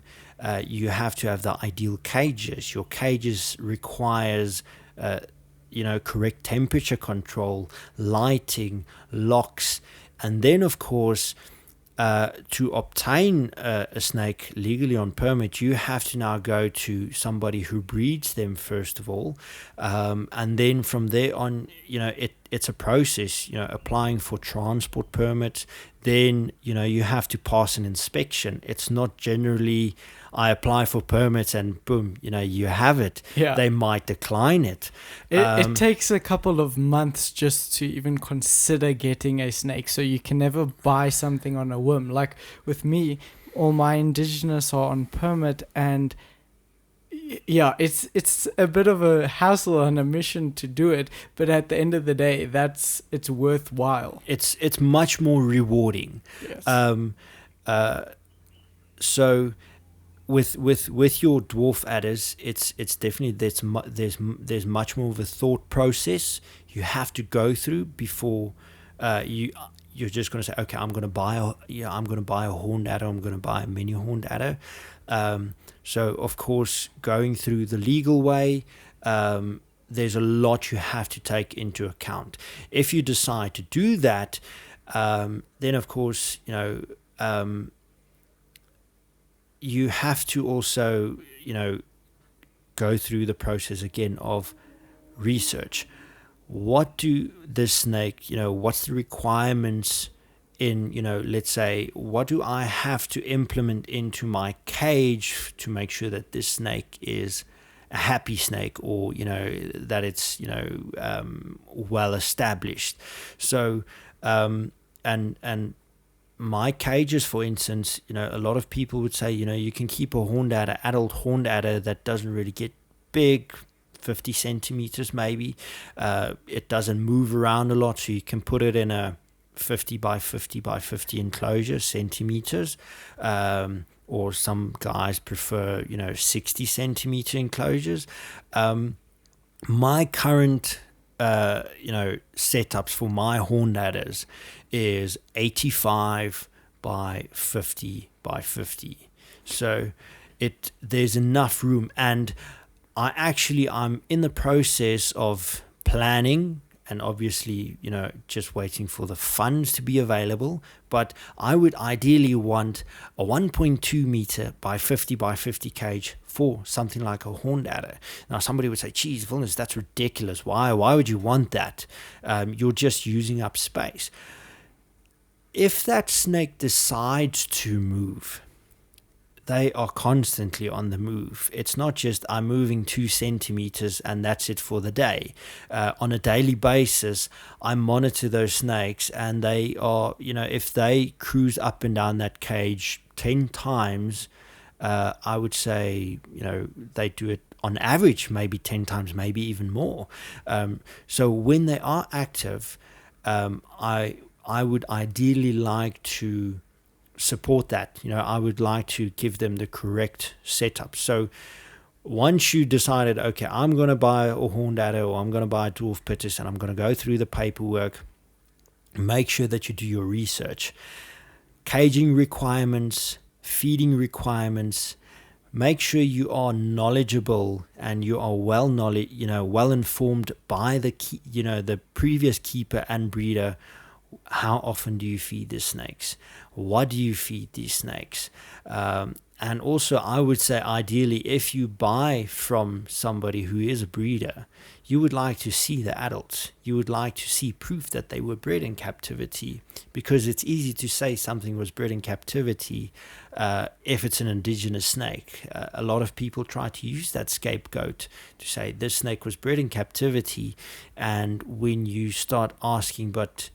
You have to have the ideal cages. Your cages requires, correct temperature control, lighting, locks, and then, of course, to obtain a snake legally on permit, you have to now go to somebody who breeds them, first of all, and then from there on, it's a process, applying for transport permits. Then, you have to pass an inspection. It's not generally, I apply for permits and boom, you have it. Yeah. They might decline it. It takes a couple of months just to even consider getting a snake. So you can never buy something on a whim. Like with me, all my indigenous are on permit, and yeah, it's a bit of a hassle and a mission to do it, but at the end of the day, it's worthwhile. It's much more rewarding. Yes. So with your dwarf adders, it's definitely there's much more of a thought process you have to go through before you're just going to say, okay, I'm going to buy a horned adder, I'm going to buy a mini horned adder. So, of course, going through the legal way, there's a lot you have to take into account. If you decide to do that, then, of course, you have to also, go through the process again of research. What do this snake, what's the requirements in, let's say, what do I have to implement into my cage to make sure that this snake is a happy snake, or, that it's, well established. So, and my cages, for instance, a lot of people would say, you can keep a horned adder, adult horned adder that doesn't really get big, 50 centimeters maybe. It doesn't move around a lot, so you can put it in a 50 by 50 by 50 enclosure, centimeters, or some guys prefer 60 centimeter enclosures. My current setups for my horned adders is 85 by 50 by 50, so there's enough room. And I'm in the process of planning, and obviously, just waiting for the funds to be available. But I would ideally want a 1.2 meter by 50 by 50 cage for something like a horned adder. Now, somebody would say, geez, Wilnes, that's ridiculous. Why would you want that? You're just using up space. If that snake decides to move, they are constantly on the move. It's not just I'm moving 2 centimeters and that's it for the day. On a daily basis, I monitor those snakes, and they are, if they cruise up and down that cage 10 times, I would say, they do it on average maybe 10 times, maybe even more. So when they are active, I would ideally like to support that. I would like to give them the correct setup. So once you decided, okay, I'm going to buy a horned adder or I'm going to buy a Dwarf Bitis and I'm going to go through the paperwork, make sure that you do your research. Caging requirements, feeding requirements, make sure you are knowledgeable and you are well informed by the previous keeper and breeder. How often do you feed the snakes? What do you feed these snakes? And also, I would say, ideally, if you buy from somebody who is a breeder, you would like to see the adults. You would like to see proof that they were bred in captivity, because it's easy to say something was bred in captivity if it's an indigenous snake. A lot of people try to use that scapegoat to say this snake was bred in captivity, and when you start asking, but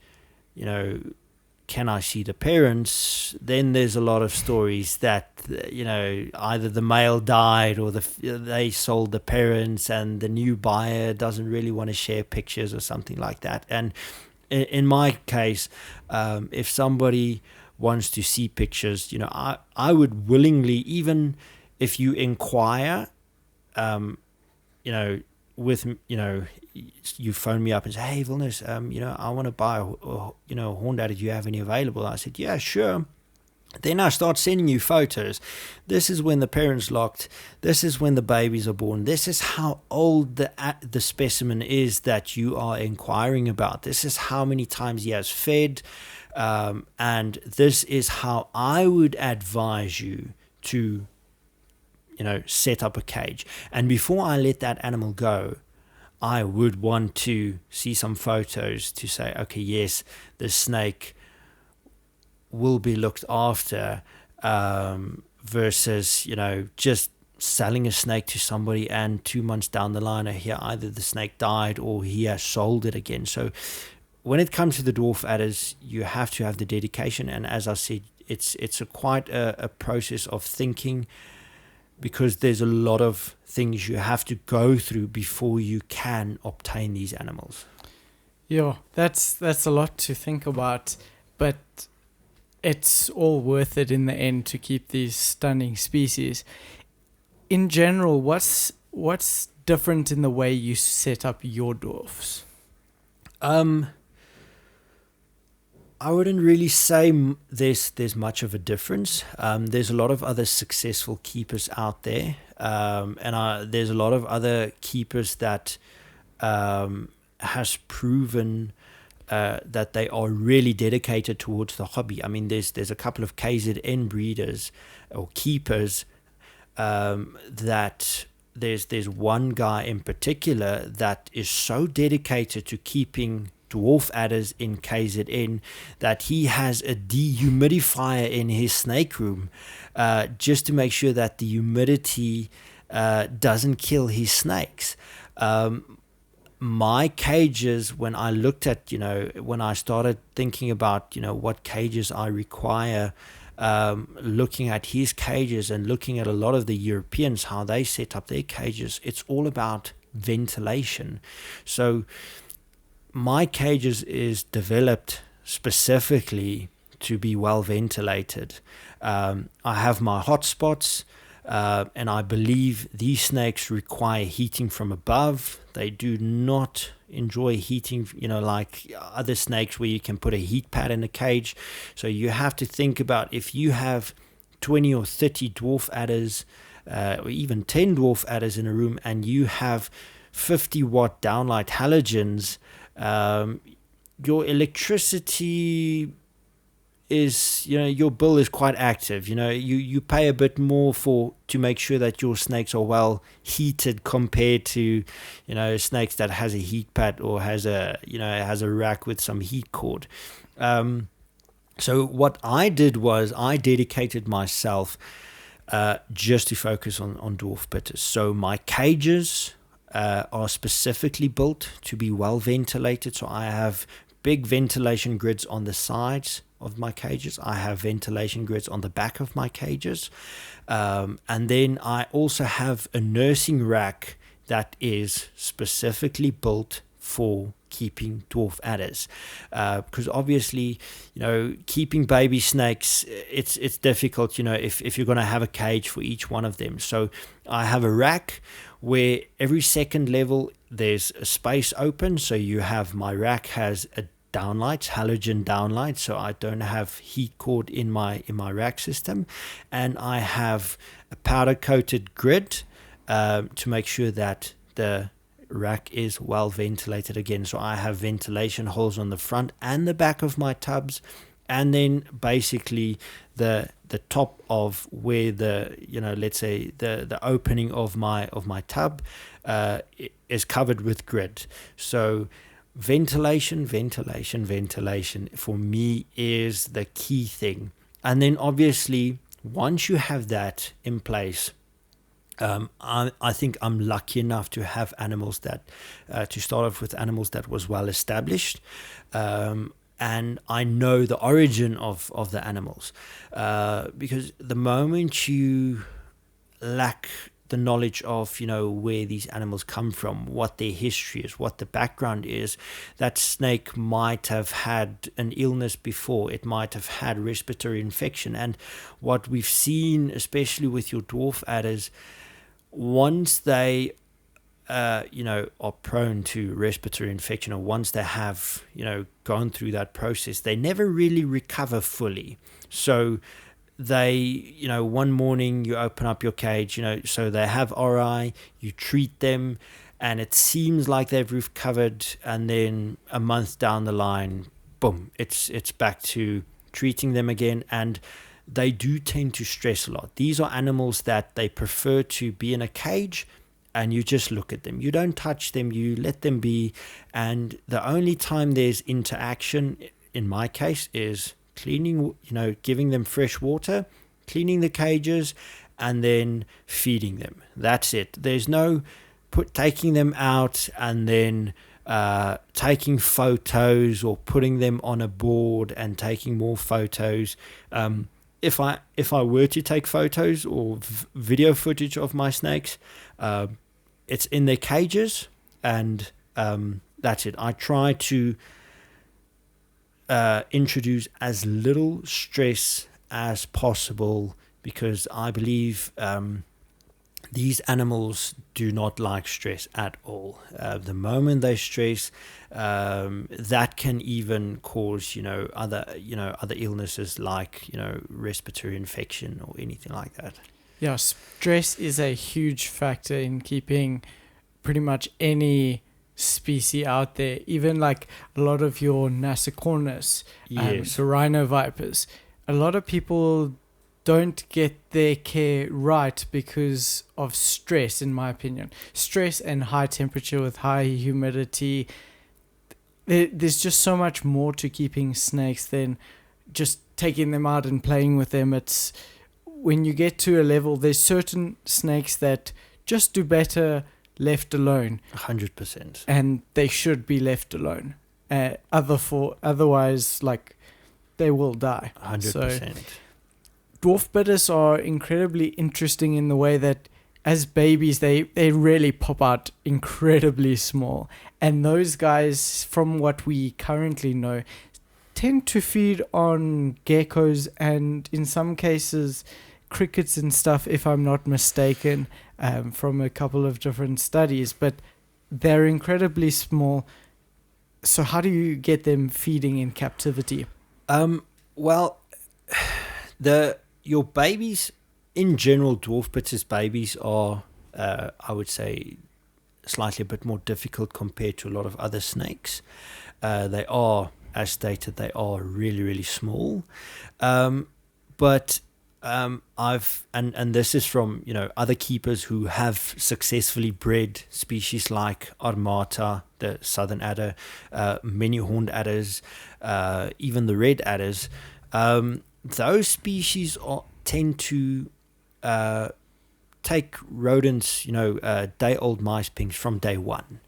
can I see the parents? Then there's a lot of stories that, either the male died or they sold the parents and the new buyer doesn't really want to share pictures or something like that. And in my case, if somebody wants to see pictures, I would willingly, even if you inquire, with, you phone me up and say, hey, Wilnes, I want to buy a horned adder. Do you have any available? I said, yeah, sure. Then I start sending you photos. This is when the parents locked. This is when the babies are born. This is how old the specimen is that you are inquiring about. This is how many times he has fed. And this is how I would advise you to, set up a cage. And before I let that animal go, I would want to see some photos to say, okay, yes, the snake will be looked after, versus, just selling a snake to somebody and 2 months down the line, I hear either the snake died or he has sold it again. So when it comes to the dwarf adders, you have to have the dedication. And as I said, it's quite a process of thinking, because there's a lot of things you have to go through before you can obtain these animals. Yeah, that's a lot to think about, but it's all worth it in the end to keep these stunning species. In general, what's different in the way you set up your dwarfs? I wouldn't really say there's much of a difference. There's a lot of other successful keepers out there, and there's a lot of other keepers that has proven that they are really dedicated towards the hobby. I mean, there's a couple of KZN breeders or keepers that there's one guy in particular that is so dedicated to keeping dwarf adders in KZN that he has a dehumidifier in his snake room, just to make sure that the humidity doesn't kill his snakes. My cages, when I looked at, when I started thinking about, what cages I require, looking at his cages and looking at a lot of the Europeans, how they set up their cages, it's all about ventilation. So my cages is developed specifically to be well ventilated. I have my hotspots, and I believe these snakes require heating from above. They do not enjoy heating, like other snakes where you can put a heat pad in a cage. So you have to think about, if you have 20 or 30 dwarf adders, or even 10 dwarf adders in a room, and you have 50-watt downlight halogens, your electricity is, your bill is quite active. You pay a bit more to make sure that your snakes are well heated compared to, snakes that has a heat pad or has a rack with some heat cord. So what I did was I dedicated myself just to focus on dwarf bitters. So my cages are specifically built to be well ventilated. So I have big ventilation grids on the sides of my cages. I have ventilation grids on the back of my cages. And then I also have a nursing rack that is specifically built for keeping dwarf adders, because obviously, keeping baby snakes, it's difficult, if you're going to have a cage for each one of them. So I have a rack where every second level there's a space open. So you have, my rack has a downlight, halogen downlight, so I don't have heat cord in my rack system, and I have a powder coated grid to make sure that the rack is well ventilated again. So I have ventilation holes on the front and the back of my tubs, and then basically the top of where the let's say the opening of my tub is covered with grid. So ventilation for me is the key thing. And then obviously once you have that in place, I think I'm lucky enough to have animals that to start off with animals that was well established, and I know the origin of the animals, because the moment you lack the knowledge of where these animals come from, what their history is, what the background is, that snake might have had an illness before, it might have had respiratory infection. And what we've seen, especially with your dwarf adders, once they are prone to respiratory infection, or once they have gone through that process, they never really recover fully. So they, one morning you open up your cage, so they have RI, you treat them, and it seems like they've recovered, and then a month down the line, boom, it's back to treating them again. And they do tend to stress a lot. These are animals that they prefer to be in a cage, and you just look at them. You don't touch them, you let them be. And the only time there's interaction, in my case, is cleaning, giving them fresh water, cleaning the cages, and then feeding them. That's it. There's no taking them out and then taking photos or putting them on a board and taking more photos. If I were to take photos or video footage of my snakes, it's in their cages, and that's it. I try to introduce as little stress as possible, because I believe these animals do not like stress at all. The moment they stress, that can even cause other illnesses like respiratory infection or anything like that. Yeah, stress is a huge factor in keeping pretty much any species out there, even like a lot of your Nasicornis, Yes. the rhino vipers. A lot of people don't get their care right because of stress, in my opinion. Stress and high temperature with high humidity. There's just so much more to keeping snakes than just taking them out and playing with them. It's when you get to a level, there's certain snakes that just do better left alone. 100%. And they should be left alone. Otherwise, like, they will die. 100%. So, Dwarf Bitis are incredibly interesting in the way that as babies, they really pop out incredibly small. And those guys, from what we currently know, tend to feed on geckos and in some cases crickets and stuff, if I'm not mistaken, from a couple of different studies. But they're incredibly small. So how do you get them feeding in captivity? Well, your babies, in general, Dwarf Bitis babies are, I would say, slightly a bit more difficult compared to a lot of other snakes. They are, as stated, they are really, really small. But and this is from other keepers who have successfully bred species like Armata, the southern adder, many horned adders, even the red adders. Those species tend to take rodents, day-old mice pinks from day one,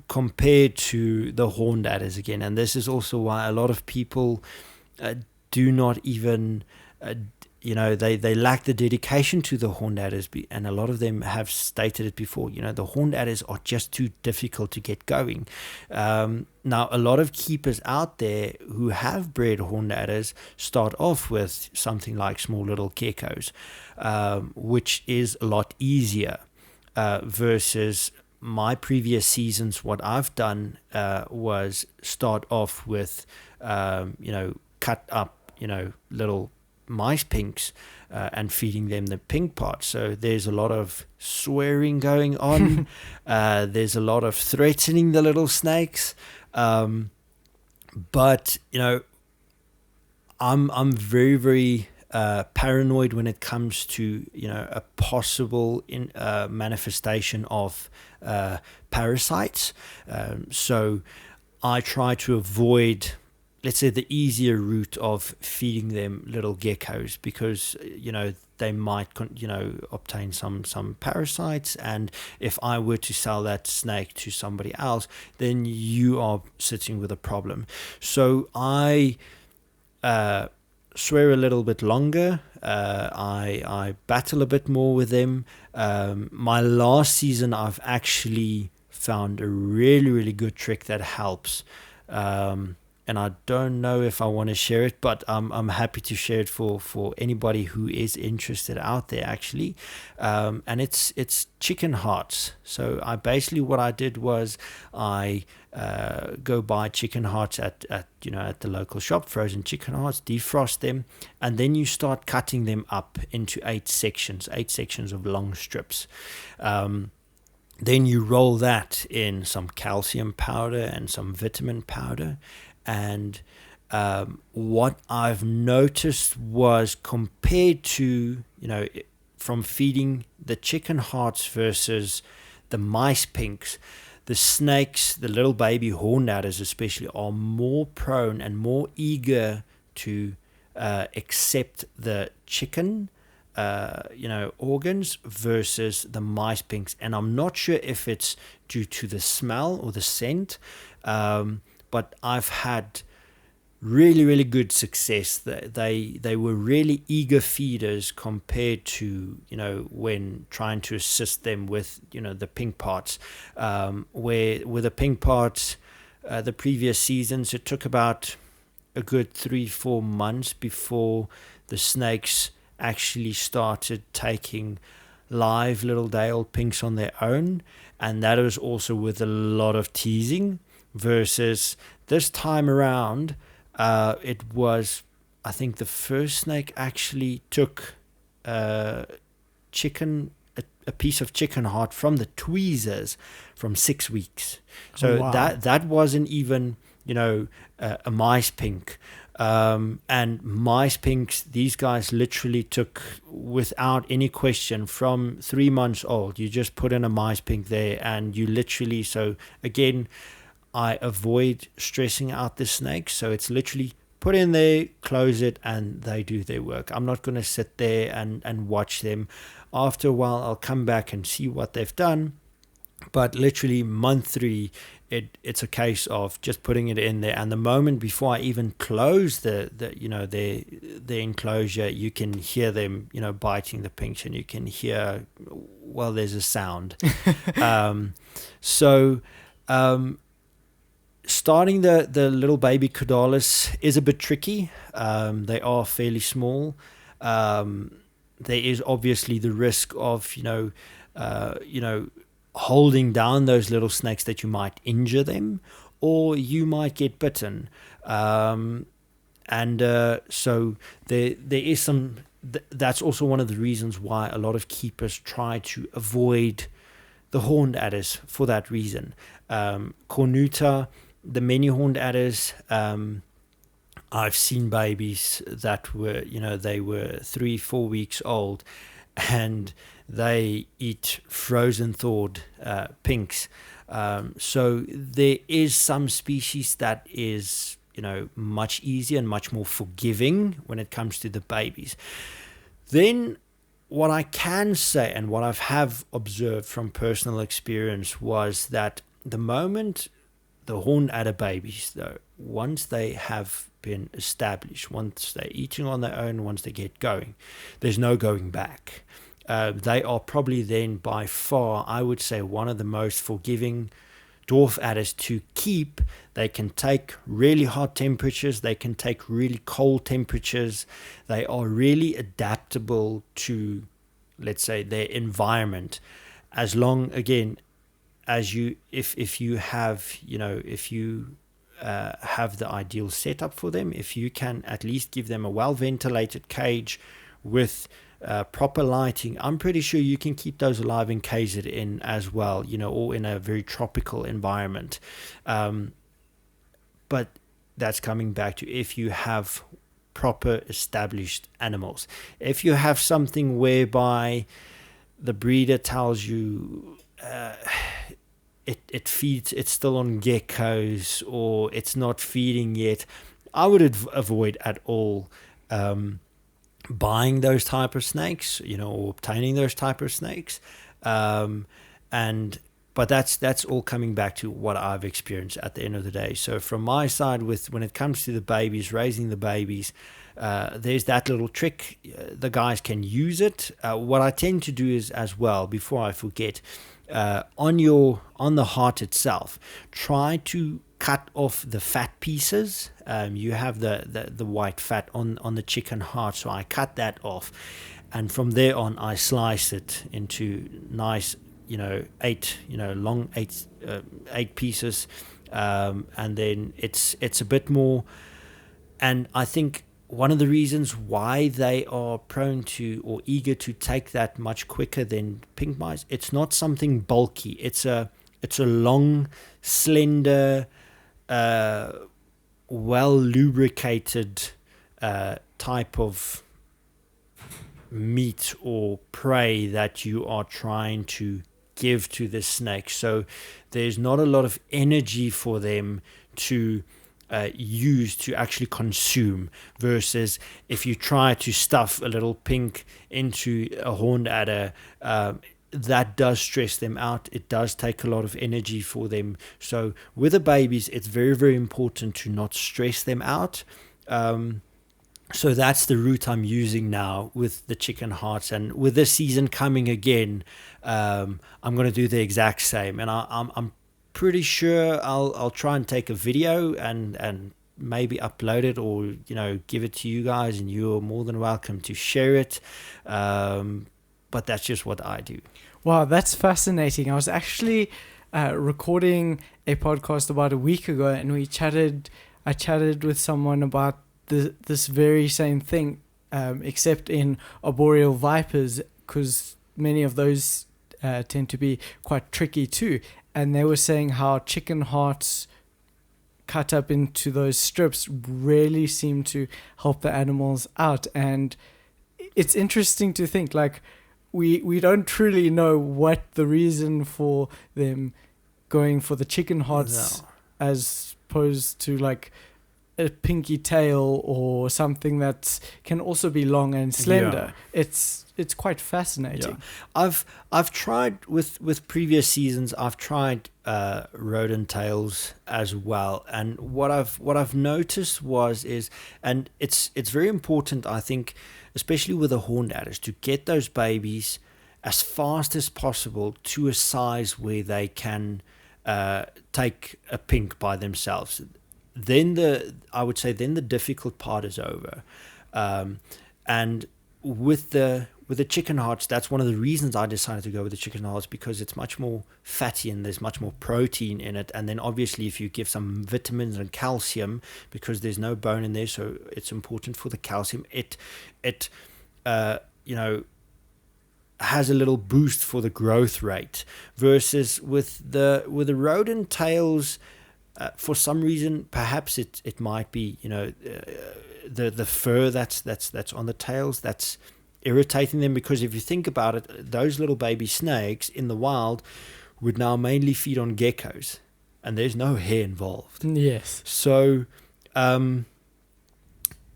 compared to the horned adders again. And this is also why a lot of people do not even they lack the dedication to the horned adders, and a lot of them have stated it before. The horned adders are just too difficult to get going. Now, a lot of keepers out there who have bred horned adders start off with something like small little geckos, which is a lot easier versus my previous seasons. What I've done was start off with, cut up, little mice pinks and feeding them the pink parts. So there's a lot of swearing going on. There's a lot of threatening the little snakes. But I'm very, very paranoid when it comes to a possible manifestation of parasites. So I try to avoid, let's say, the easier route of feeding them little geckos, because they might obtain some parasites, and if I were to sell that snake to somebody else, then you are sitting with a problem. So I swear a little bit longer. I battle a bit more with them. My last season, I've actually found a really, really good trick that helps. And I don't know if I want to share it, but I'm happy to share it for anybody who is interested out there, actually. And it's chicken hearts. So what I did was I go buy chicken hearts at the local shop, frozen chicken hearts, defrost them, and then you start cutting them up into 8 sections of long strips. Then you roll that in some calcium powder and some vitamin powder. And what I've noticed was, compared to, from feeding the chicken hearts versus the mice pinks, the snakes, the little baby horned adders especially, are more prone and more eager to accept the chicken organs versus the mice pinks. And I'm not sure if it's due to the smell or the scent, but I've had really, really good success. They were really eager feeders compared to, when trying to assist them with, the pink parts. Where with the pink parts, the previous seasons, it took about a good 3-4 months before the snakes actually started taking live little day-old pinks on their own. And that was also with a lot of teasing. Versus this time around, it was, I think, the first snake actually took a piece of chicken heart from the tweezers from 6 weeks. So wow. that wasn't even a mice pink. And mice pinks, these guys literally took, without any question, from 3 months old. You just put in a mice pink there, and you literally, so again, I avoid stressing out the snakes. So it's literally put in there, close it, and they do their work. I'm not going to sit there and watch them. After a while, I'll come back and see what they've done. But literally month 3, it's a case of just putting it in there. And the moment before I even close the enclosure, you can hear them, biting the pinks, and you can hear, well, there's a sound. Starting the little baby Caudalus is a bit tricky. They are fairly small. There is obviously the risk of, holding down those little snakes, that you might injure them, or you might get bitten. So there is some. That's also one of the reasons why a lot of keepers try to avoid the horned adders for that reason. Cornuta, the many horned adders, I've seen babies that were, they were 3-4 weeks old, and they eat frozen thawed pinks. So there is some species that is, much easier and much more forgiving when it comes to the babies. Then what I can say, and what I have observed from personal experience, was that the moment the horned adder babies, though, once they have been established, once they're eating on their own, once they get going, there's no going back. They are probably then by far, I would say, one of the most forgiving dwarf adders to keep. They can take really hot temperatures, they can take really cold temperatures. They are really adaptable to, let's say, their environment, as long, again, as you, if you have, if you have the ideal setup for them, if you can at least give them a well ventilated cage with proper lighting, I'm pretty sure you can keep those alive in KZN as well, or in a very tropical environment. But that's coming back to if you have proper established animals. If you have something whereby the breeder tells you it feeds, it's still on geckos, or it's not feeding yet, I would avoid at all buying those type of snakes, or obtaining those type of snakes. But that's all coming back to what I've experienced at the end of the day. So from my side, when it comes to the babies, raising the babies, there's that little trick. The guys can use it. What I tend to do is, as well, before I forget, on the heart itself, try to cut off the fat pieces. You have the white fat on the chicken heart, so I cut that off, and from there on I slice it into nice, eight pieces, and then it's a bit more. And I think one of the reasons why they are prone to or eager to take that much quicker than pink mice, it's not something bulky. It's a long, slender, well lubricated type of meat or prey that you are trying to give to the snake. So there's not a lot of energy for them to use to actually consume, versus if you try to stuff a little pink into a horned adder, that does stress them out. It does take a lot of energy for them. So with the babies, it's very, very important to not stress them out. So that's the route I'm using now with the chicken hearts, and with this season coming again, I'm going to do the exact same. And I'm pretty sure I'll try and take a video and maybe upload it, or give it to you guys, and you're more than welcome to share it. But that's just what I do. Wow, that's fascinating. I was actually recording a podcast about a week ago, and I chatted with someone about this very same thing, except in arboreal vipers, because many of those tend to be quite tricky too. And they were saying how chicken hearts cut up into those strips really seem to help the animals out. And it's interesting to think, like, we don't truly know what the reason for them going for the chicken hearts, as opposed to like a pinky tail or something that can also be long and slender. It's quite fascinating. I've tried with previous seasons. I've tried rodent tails as well, and what I've noticed and it's very important, I think, especially with the horned adders, to get those babies as fast as possible to a size where they can take a pink by themselves. Then I would say the difficult part is over. And with the chicken hearts, that's one of the reasons I decided to go with the chicken hearts, because it's much more fatty and there's much more protein in it. And then obviously if you give some vitamins and calcium, because there's no bone in there, so it's important for the calcium, it has a little boost for the growth rate. Versus with the rodent tails, for some reason, perhaps it might be the fur that's on the tails that's irritating them, because if you think about it, those little baby snakes in the wild would now mainly feed on geckos, and there's no hair involved. Yes. So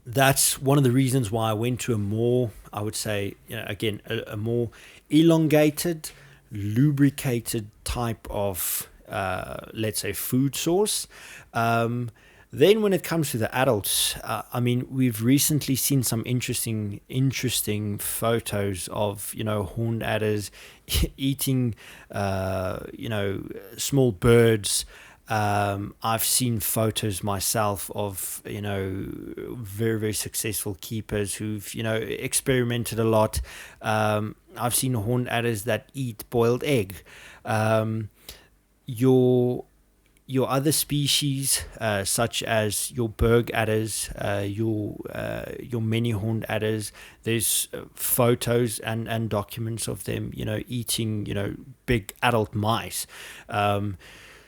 that's one of the reasons why I went to a more, I would say, a more elongated, lubricated type of let's say, food source. Then when it comes to the adults, I mean, we've recently seen some interesting photos of, horned adders eating, small birds. I've seen photos myself of, very, very successful keepers who've, experimented a lot. I've seen horned adders that eat boiled egg. Your other species, such as your berg adders, your many horned adders, there's photos and documents of them, eating, big adult mice.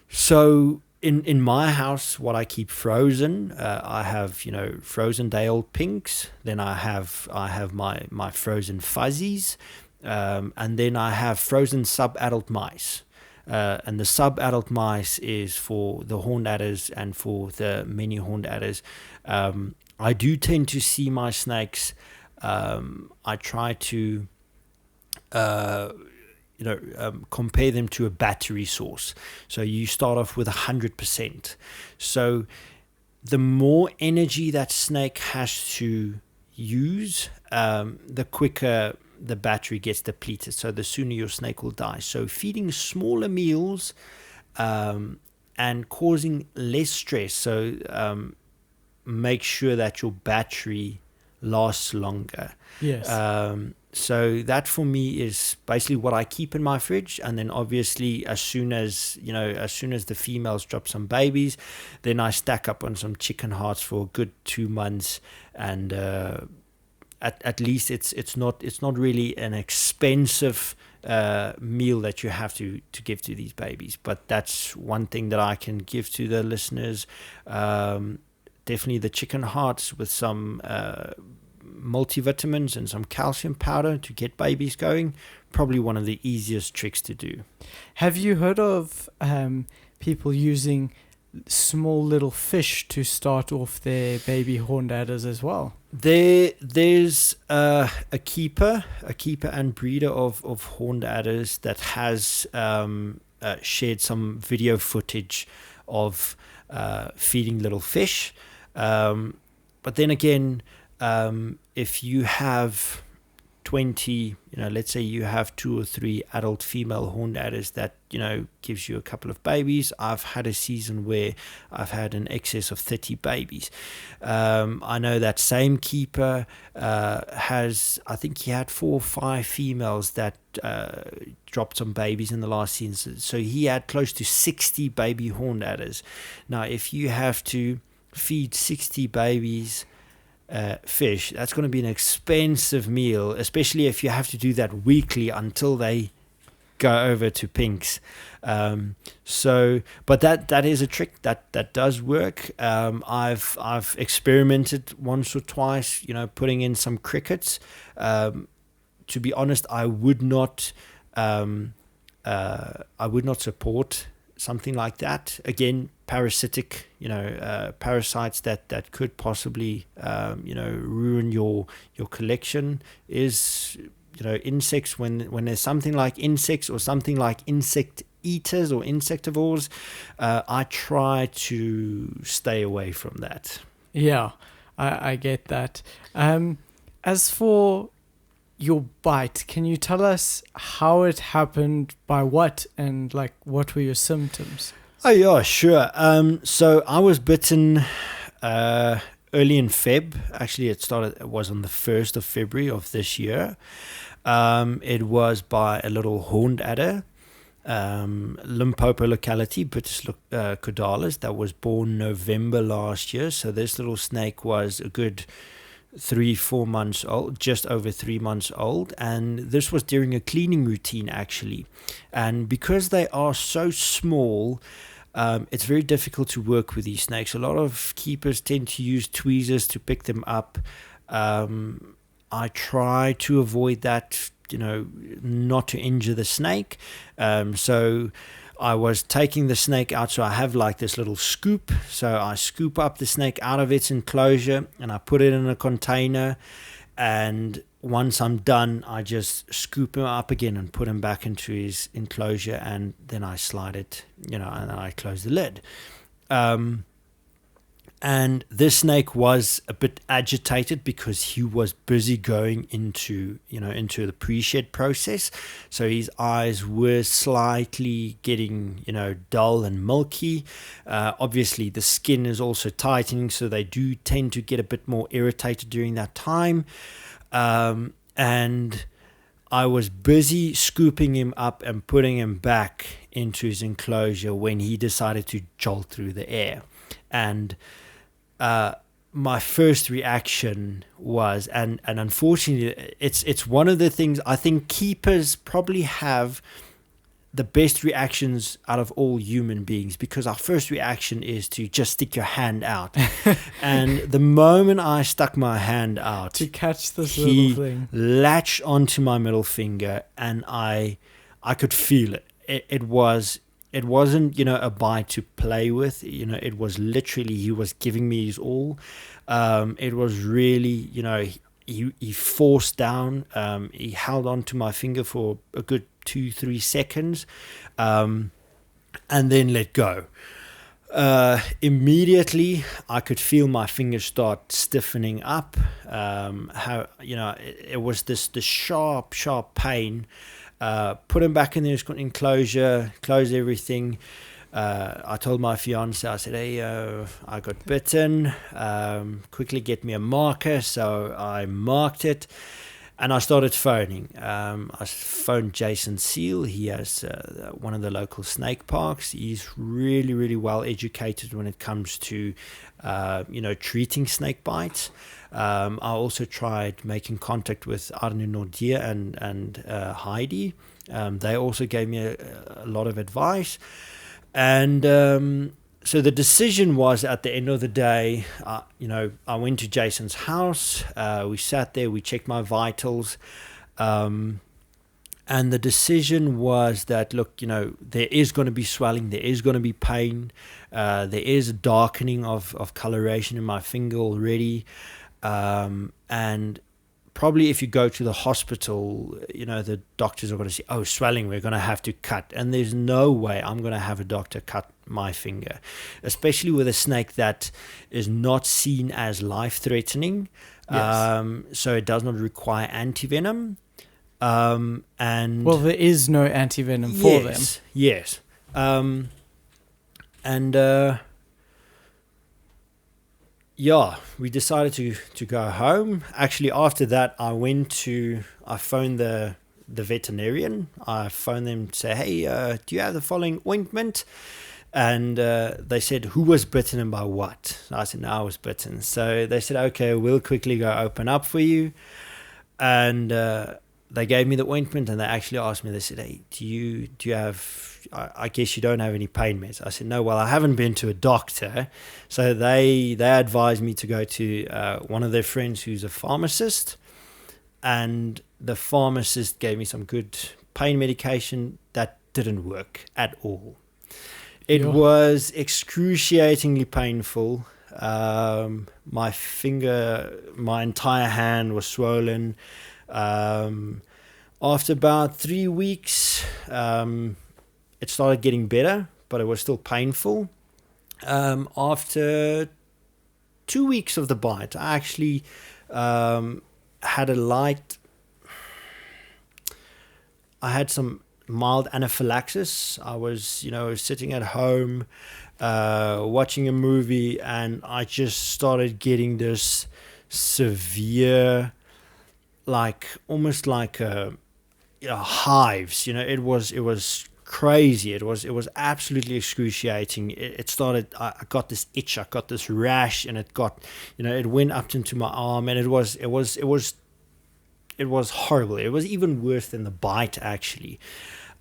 So in my house, what I keep frozen, I have, frozen day-old pinks. Then I have my frozen fuzzies, and then I have frozen sub-adult mice. And the sub-adult mice is for the horned adders and for the many horned adders. I do tend to see my snakes. I try to, compare them to a battery source. So you start off with 100%. So the more energy that snake has to use, the quicker the battery gets depleted, so the sooner your snake will die. So feeding smaller meals and causing less stress, so make sure that your battery lasts longer. Yes. So that for me is basically what I keep in my fridge. And then obviously as soon as the females drop some babies, then I stack up on some chicken hearts for a good 2 months. And at least it's not really an expensive meal that you have to give to these babies. But that's one thing that I can give to the listeners. Definitely the chicken hearts with some multivitamins and some calcium powder to get babies going. Probably one of the easiest tricks to do. Have you heard of people using small little fish to start off their baby horned adders as well? There's a keeper and breeder of horned adders that has shared some video footage of feeding little fish. But then again, if you have 20, let's say you have 2 or 3 adult female horned adders, that gives you a couple of babies. I've had a season where I've had an excess of 30 babies. I know that same keeper I think he had 4 or 5 females that dropped some babies in the last season. So he had close to 60 baby horned adders. Now, if you have to feed 60 babies fish, that's going to be an expensive meal, especially if you have to do that weekly until they go over to pinks. But that is a trick that does work. I've experimented once or twice, putting in some crickets. To be honest, I would not support something like that. Again, parasitic, parasites that could possibly, ruin your collection is, insects. When there's something like insects or something like insect eaters or insectivores, I try to stay away from that. Yeah, I get that. As for your bite, can you tell us how it happened, by what, and what were your symptoms? Oh yeah, sure. So I was bitten early in Feb. Actually, it was on the 1st of February of this year. It was by a little horned adder, Limpopo locality, Bitis caudalis, that was born November last year. So this little snake was a good 3-4 months old, just over 3 months old, and this was during a cleaning routine actually. And because they are so small, it's very difficult to work with these snakes. A lot of keepers tend to use tweezers to pick them up. I try to avoid that, not to injure the snake. So I was taking the snake out, so I have this little scoop. So I scoop up the snake out of its enclosure and I put it in a container. And once I'm done, I just scoop him up again and put him back into his enclosure, and then I slide it, and then I close the lid. And this snake was a bit agitated because he was busy going into the pre-shed process. So his eyes were slightly getting, dull and milky. Obviously, the skin is also tightening, so they do tend to get a bit more irritated during that time. And I was busy scooping him up and putting him back into his enclosure when he decided to jolt through the air. And my first reaction was, and unfortunately, it's one of the things I think keepers probably have the best reactions out of all human beings, because our first reaction is to just stick your hand out. And the moment I stuck my hand out to catch this he little thing, latched onto my middle finger, and I could feel it. It wasn't, a bite to play with. It was literally, he was giving me his all. It was really, he forced down. He held on to my finger for a good 2-3 seconds, and then let go. Immediately, I could feel my fingers start stiffening up. It was this sharp pain. Put him back in the enclosure, close everything. I told my fiance, I said, hey, I got bitten. Quickly get me a marker. So I marked it, and I started phoning. I phoned Jason Seal. He has one of the local snake parks. He's really, really well educated when it comes to, treating snake bites. I also tried making contact with Arne Nordia and Heidi. They also gave me a lot of advice. And so the decision was, at the end of the day, I went to Jason's house. We sat there, we checked my vitals. And the decision was that, look, there is going to be swelling, there is going to be pain. There is a darkening of coloration in my finger already. And probably if you go to the hospital, the doctors are going to say, oh, swelling, we're going to have to cut. And there's no way I'm going to have a doctor cut my finger, especially with a snake that is not seen as life-threatening. Yes. So it does not require antivenom. And well, there is no antivenom for them. Yes. We decided to go home. Actually, after that, I phoned the veterinarian. I phoned them to say, hey, do you have the following ointment? And they said, who was bitten and by what? I said, no, I was bitten. So they said, okay, we'll quickly go open up for you. And they gave me the ointment, and they actually asked me, they said, hey, do you have, I guess you don't have any pain meds? I said, no, well, I haven't been to a doctor. So they advised me to go to one of their friends who's a pharmacist, and the pharmacist gave me some good pain medication that didn't work at all. It was excruciatingly painful. My finger, my entire hand was swollen. After about 3 weeks, it started getting better, but it was still painful. After 2 weeks of the bite, I actually had I had some mild anaphylaxis. I was, sitting at home, watching a movie, and I just started getting this severe, almost like hives. It was crazy. It was absolutely excruciating. It started. I got this itch. I got this rash, and it got, it went up into my arm, and it was horrible. It was even worse than the bite, actually.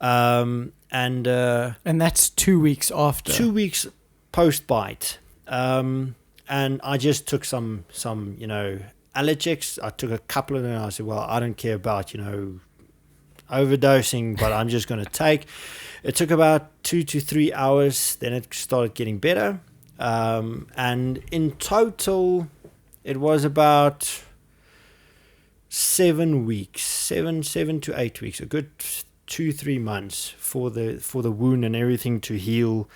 And that's 2 weeks after. 2 weeks post bite. And I just took some allergics. I took a couple of them. I said, well, I don't care about, overdosing, but I'm just going to take. It took about 2 to 3 hours. Then it started getting better. And in total, it was about 7 weeks, 7 to 8 weeks, a good 2-3 months for the wound and everything to heal.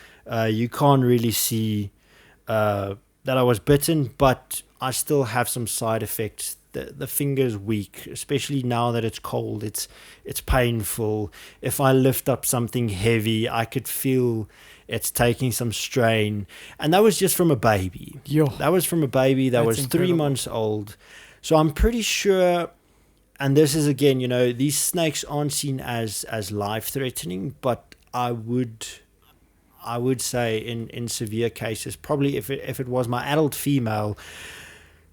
You can't really see that I was bitten, but I still have some side effects. The finger's weak, especially now that it's cold. It's painful. If I lift up something heavy, I could feel it's taking some strain. And that was just from a baby. That was from a baby that was incredible. 3 months old. So I'm pretty sure, and this is again, these snakes aren't seen as life-threatening, but I would say in severe cases, probably if it was my adult female,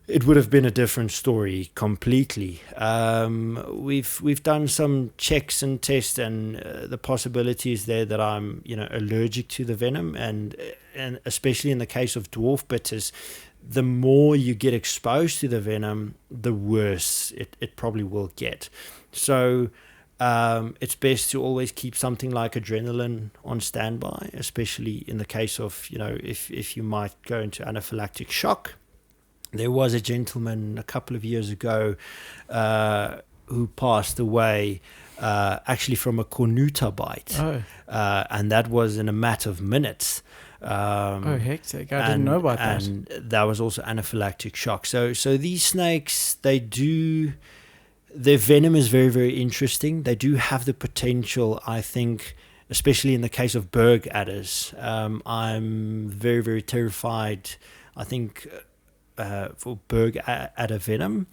it would have been a different story completely. We've done some checks and tests, and the possibility is there that I'm allergic to the venom, and especially in the case of Dwarf Bitis, the more you get exposed to the venom, the worse it probably will get. So it's best to always keep something like adrenaline on standby, especially in the case of if you might go into anaphylactic shock. There was a gentleman a couple of years ago who passed away actually from a cornuta bite. And that was in a matter of minutes. Hectic. I didn't know about that. And that was also anaphylactic shock. So these snakes, their venom is very, very interesting. They do have the potential, I think, especially in the case of berg adders. I'm very, very terrified, I think, for berg adder venom.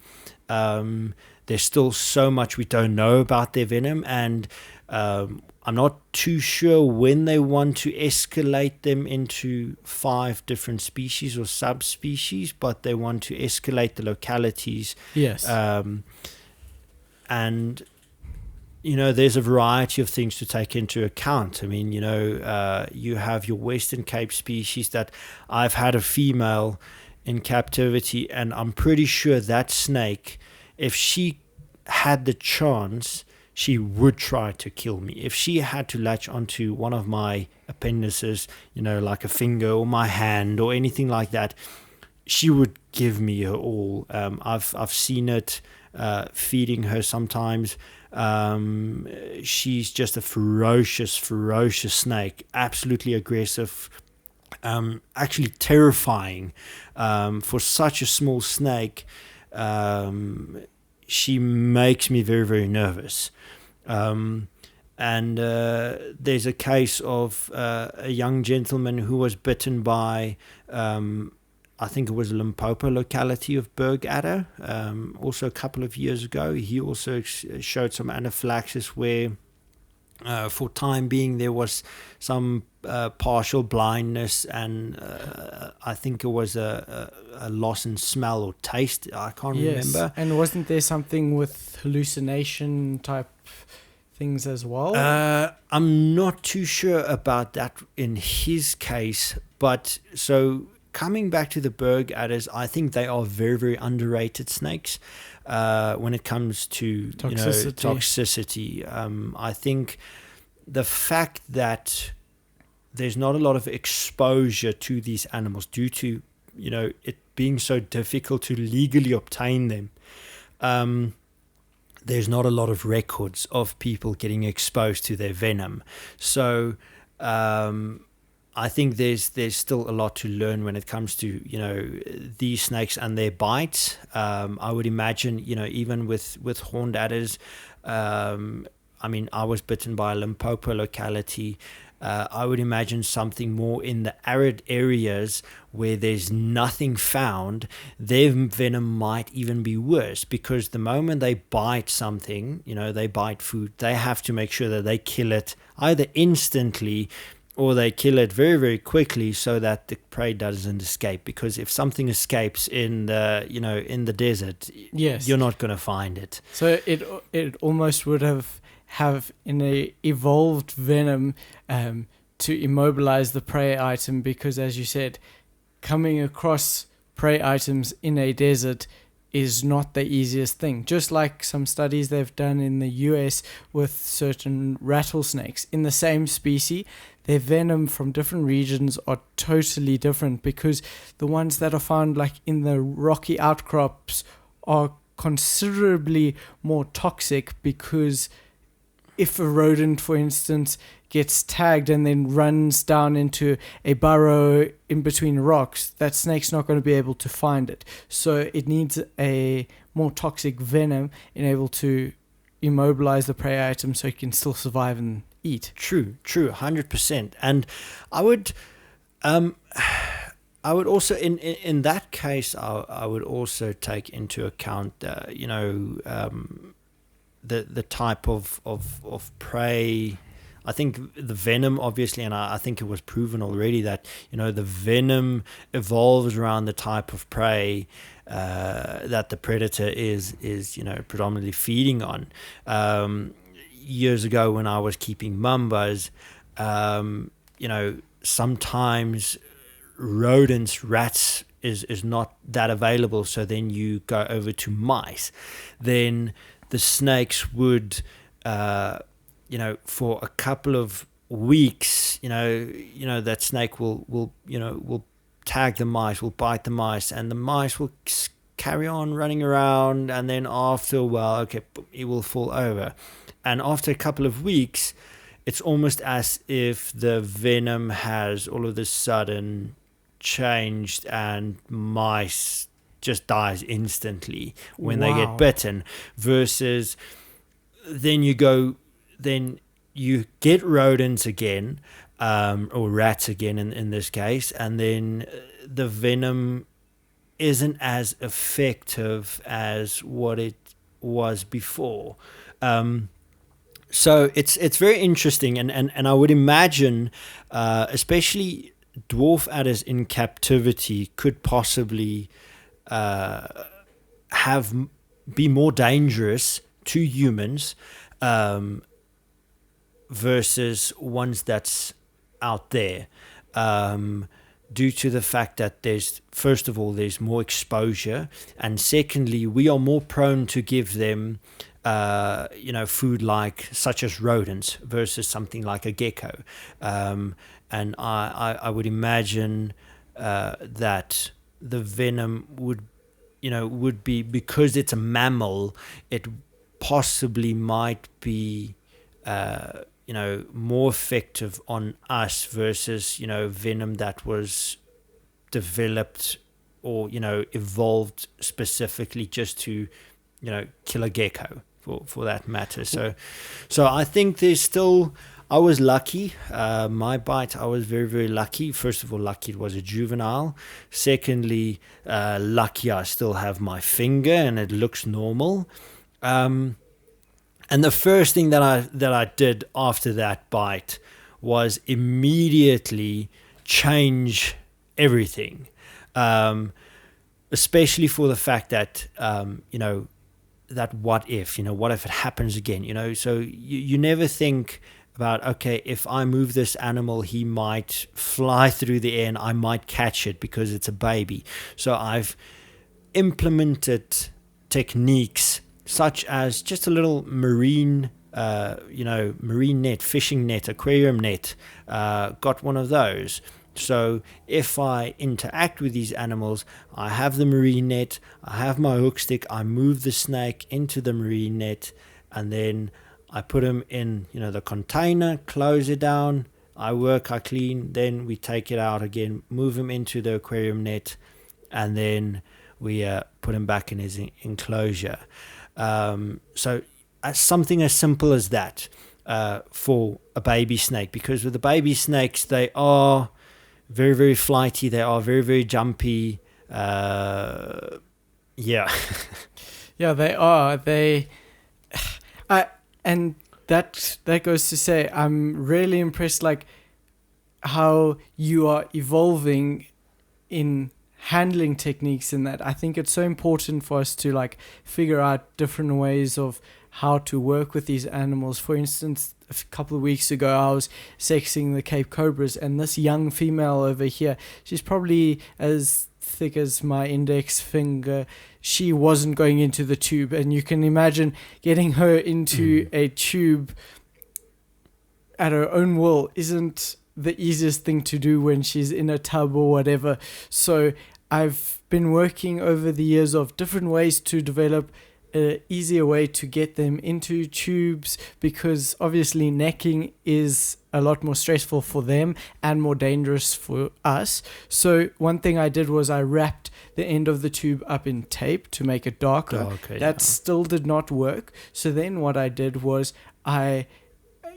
There's still so much we don't know about their venom, and I'm not too sure when they want to escalate them into 5 different species or subspecies, but they want to escalate the localities. Yes. And there's a variety of things to take into account. I mean, you have your Western Cape species that I've had a female in captivity, and I'm pretty sure that snake, if she had the chance, she would try to kill me. If she had to latch onto one of my appendices, like a finger or my hand or anything like that, she would give me her all. I've seen it feeding her sometimes. She's just a ferocious snake, absolutely aggressive, actually terrifying for such a small snake. She makes me very, very nervous. And there's a case of a young gentleman who was bitten by I think it was Limpopo locality of berg adder, also a couple of years ago. He also showed some anaphylaxis where for time being there was some partial blindness, and I think it was a loss in smell or taste. I can't remember. And wasn't there something with hallucination type things as well? I'm not too sure about that in his case, but so coming back to the berg adders, I think they are very, very underrated snakes when it comes to toxicity. I think the fact that there's not a lot of exposure to these animals due to it being so difficult to legally obtain them. There's not a lot of records of people getting exposed to their venom. So I think there's still a lot to learn when it comes to these snakes and their bites. I would imagine even with horned adders. I mean, I was bitten by a Limpopo locality. I would imagine something more in the arid areas where there's nothing found, their venom might even be worse, because the moment they bite something, they bite food, they have to make sure that they kill it either instantly or they kill it very, very quickly so that the prey doesn't escape. Because if something escapes in the in the desert, yes, you're not going to find it. So it almost would have in a evolved venom to immobilize the prey item, because as you said, coming across prey items in a desert is not the easiest thing. Just like some studies they've done in the US with certain rattlesnakes in the same species, their venom from different regions are totally different, because the ones that are found like in the rocky outcrops are considerably more toxic, because if a rodent, for instance, gets tagged and then runs down into a burrow in between rocks, that snake's not going to be able to find it. So it needs a more toxic venom in able to immobilize the prey item so it can still survive and eat. True, 100%. And I would also, in that case, I would also take into account, the type of prey. I think the venom, obviously, and I think it was proven already that, the venom evolves around the type of prey that the predator is predominantly feeding on. Years ago, when I was keeping mambas, sometimes rodents, rats is not that available, so then you go over to mice. Then the snakes would for a couple of weeks, that snake will tag the mice, will bite the mice, and the mice will carry on running around, and then after a while, okay, it will fall over. And after a couple of weeks, it's almost as if the venom has all of a sudden changed, and mice just dies instantly when they get bitten, versus then you get rodents again, or rats again in this case, and then the venom isn't as effective as what it was before. So it's very interesting, and I would imagine, especially dwarf adders in captivity could possibly be more dangerous to humans versus ones that's out there, due to the fact that there's more exposure, and secondly, we are more prone to give them food such as rodents versus something like a gecko, and I would imagine that the venom would be, because it's a mammal, it possibly might be more effective on us versus venom that was developed or evolved specifically just to kill a gecko, for that matter. So I think there's still, I was lucky. My bite, I was very, very lucky. First of all, lucky it was a juvenile. Secondly, lucky I still have my finger and it looks normal. And the first thing that I did after that bite was immediately change everything, especially for the fact that that what if it happens again, so you never think about, okay, if I move this animal, he might fly through the air and I might catch it because it's a baby. So I've implemented techniques such as just a little marine net, fishing net, aquarium net, got one of those. So if I interact with these animals, I have the marine net, I have my hook stick, I move the snake into the marine net, and then I put him in, the container, close it down, I clean, then we take it out again, move him into the aquarium net, and then we put him back in his enclosure. So something as simple as that for a baby snake, because with the baby snakes, they are very, very flighty. They are very, very jumpy. Yeah. Yeah, they are. And that goes to say, I'm really impressed, how you are evolving in handling techniques in that. I think it's so important for us to figure out different ways of how to work with these animals. For instance, a couple of weeks ago, I was sexing the Cape Cobras, and this young female over here, she's probably as thick as my index finger. She wasn't going into the tube, and you can imagine getting her into a tube at her own will isn't the easiest thing to do when she's in a tub or whatever. So I've been working over the years of different ways to develop an easier way to get them into tubes, because obviously necking is a lot more stressful for them and more dangerous for us. So one thing I did was I wrapped the end of the tube up in tape to make it darker. That still did not work. So then what I did was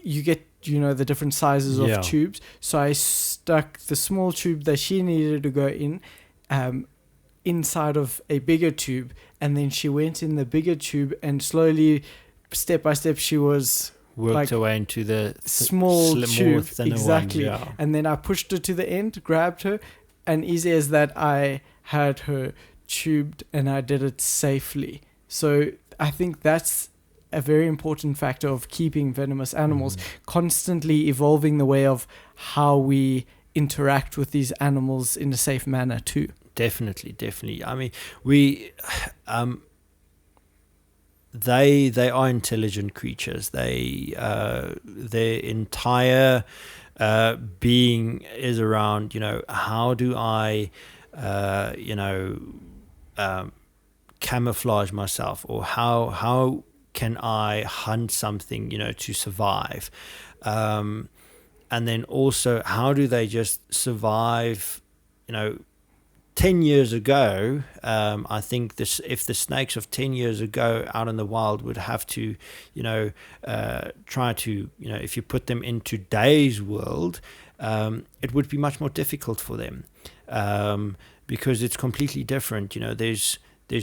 you get the different sizes of tubes. So I stuck the small tube that she needed to go in inside of a bigger tube, and then she went in the bigger tube, and slowly, step by step, she was worked her way into the small tube, exactly. And then I pushed her to the end, grabbed her, and easy as that, I had her tubed, and I did it safely. So I think that's a very important factor of keeping venomous animals, constantly evolving the way of how we interact with these animals in a safe manner too. Definitely. I mean, they are intelligent creatures. Their entire being is around, how do I, camouflage myself, or how can I hunt something, to survive, and then also how do they just survive, 10 years ago, I think if the snakes of 10 years ago out in the wild would have to, try to, if you put them in today's world, it would be much more difficult for them, because it's completely different. There's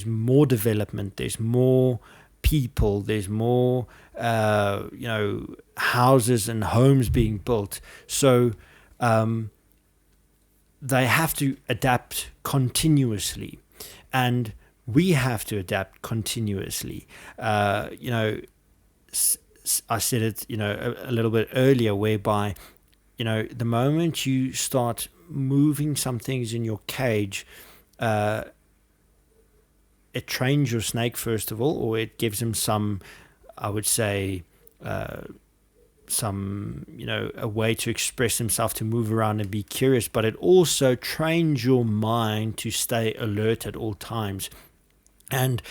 more development, there's more people, there's more, houses and homes being built. So, they have to adapt continuously, and we have to adapt continuously. I said it, a little bit earlier, whereby, the moment you start moving some things in your cage, it trains your snake, first of all, or it gives him some, I would say, a way to express himself, to move around and be curious, but it also trains your mind to stay alert at all times. And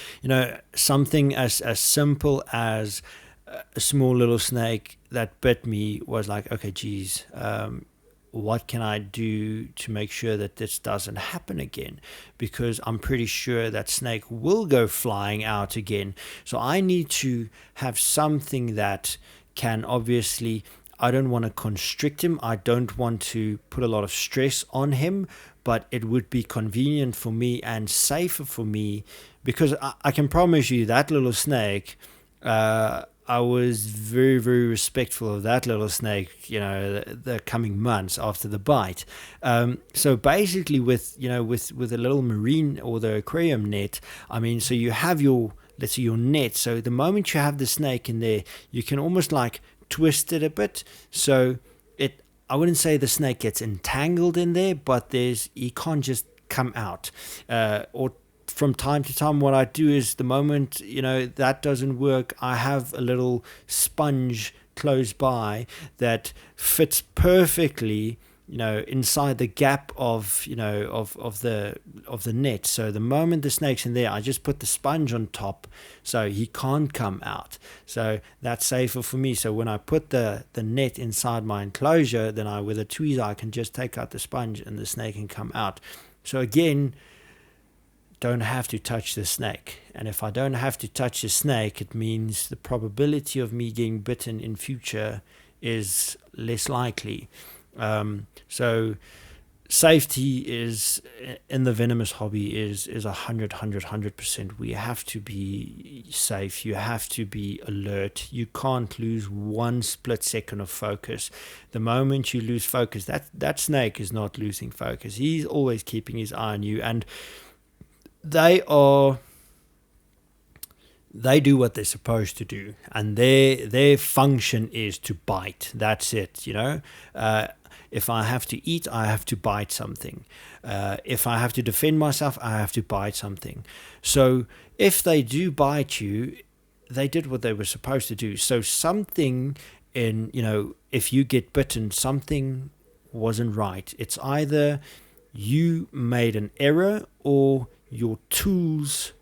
something as simple as a small little snake that bit me was like, okay, geez, what can I do to make sure that this doesn't happen again? Because I'm pretty sure that snake will go flying out again. So I need to have something that can, obviously, I don't want to constrict him, I don't want to put a lot of stress on him, but it would be convenient for me and safer for me, because I can promise you that little snake, I was very, very respectful of that little snake, the coming months after the bite. So basically with a little marine or the aquarium net, I mean, so you have let's say your net. So the moment you have the snake in there, you can almost like twist it a bit. So I wouldn't say the snake gets entangled in there, but he can't just come out. Or from time to time, what I do is, the moment, that doesn't work, I have a little sponge close by that fits perfectly, inside the gap of the net. So the moment the snake's in there, I just put the sponge on top, so he can't come out. So that's safer for me. So when I put the net inside my enclosure, then with a tweezer, I can just take out the sponge and the snake can come out. So again, don't have to touch the snake. And if I don't have to touch the snake, it means the probability of me getting bitten in future is less likely. So safety is, in the venomous hobby, is 100%. We have to be safe. You have to be alert. You can't lose one split second of focus. The moment you lose focus, that snake is not losing focus. He's always keeping his eye on you, and they do what they're supposed to do, and their function is to bite. That's it. If I have to eat, I have to bite something. If I have to defend myself, I have to bite something. So if they do bite you, they did what they were supposed to do. So something if you get bitten, something wasn't right. It's either you made an error or your tools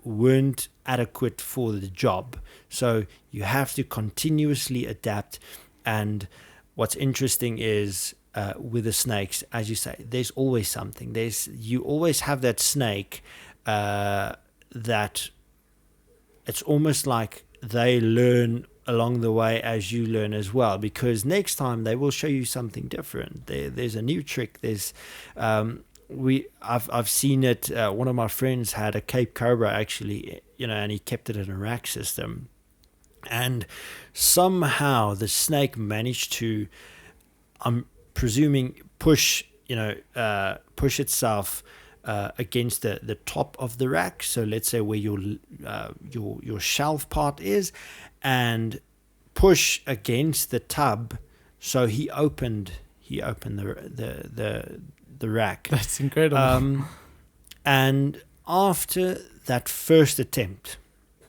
weren't adequate for the job. So you have to continuously adapt. And what's interesting is with the snakes, as you say, there's always something. You always have that snake that it's almost like they learn along the way as you learn as well, because next time they will show you something different. There's a new trick. I've seen it. One of my friends had a Cape Cobra actually, and he kept it in a rack system, and somehow the snake managed to, I'm presuming, push itself against the top of the rack. So let's say where your shelf part is, and push against the tub. So he opened the rack. That's incredible. And after that first attempt,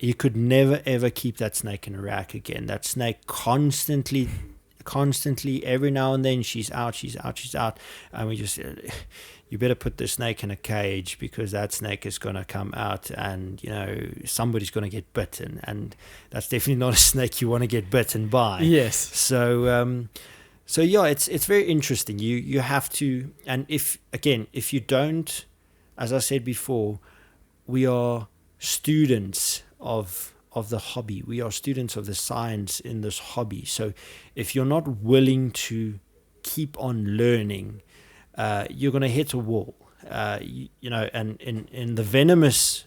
you could never ever keep that snake in a rack again. That snake constantly, every now and then, she's out, and we just, you better put the snake in a cage, because that snake is going to come out and somebody's going to get bitten, and that's definitely not a snake you want to get bitten by. Yes. So yeah, it's very interesting. You have to, and if you don't, as I said before, we are students of the hobby. We are students of the science in this hobby. So if you're not willing to keep on learning, you're going to hit a wall. And in the venomous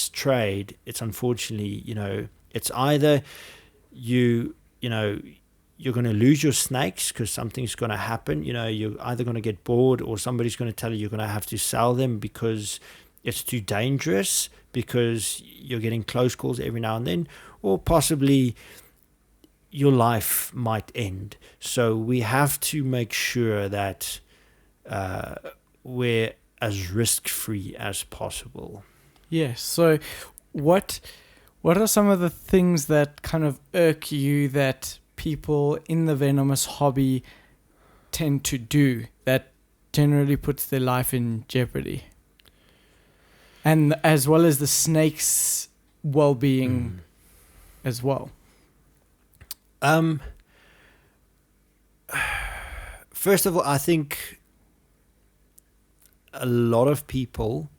trade, it's unfortunately, it's either you're going to lose your snakes because something's going to happen. You're either going to get bored, or somebody's going to tell you you're going to have to sell them because it's too dangerous, because you're getting close calls every now and then, or possibly your life might end. So we have to make sure that we're as risk-free as possible. Yes. So what are some of the things that kind of irk you that people in the venomous hobby tend to do that generally puts their life in jeopardy? And as well as the snake's well-being as well. First of all, I think a lot of people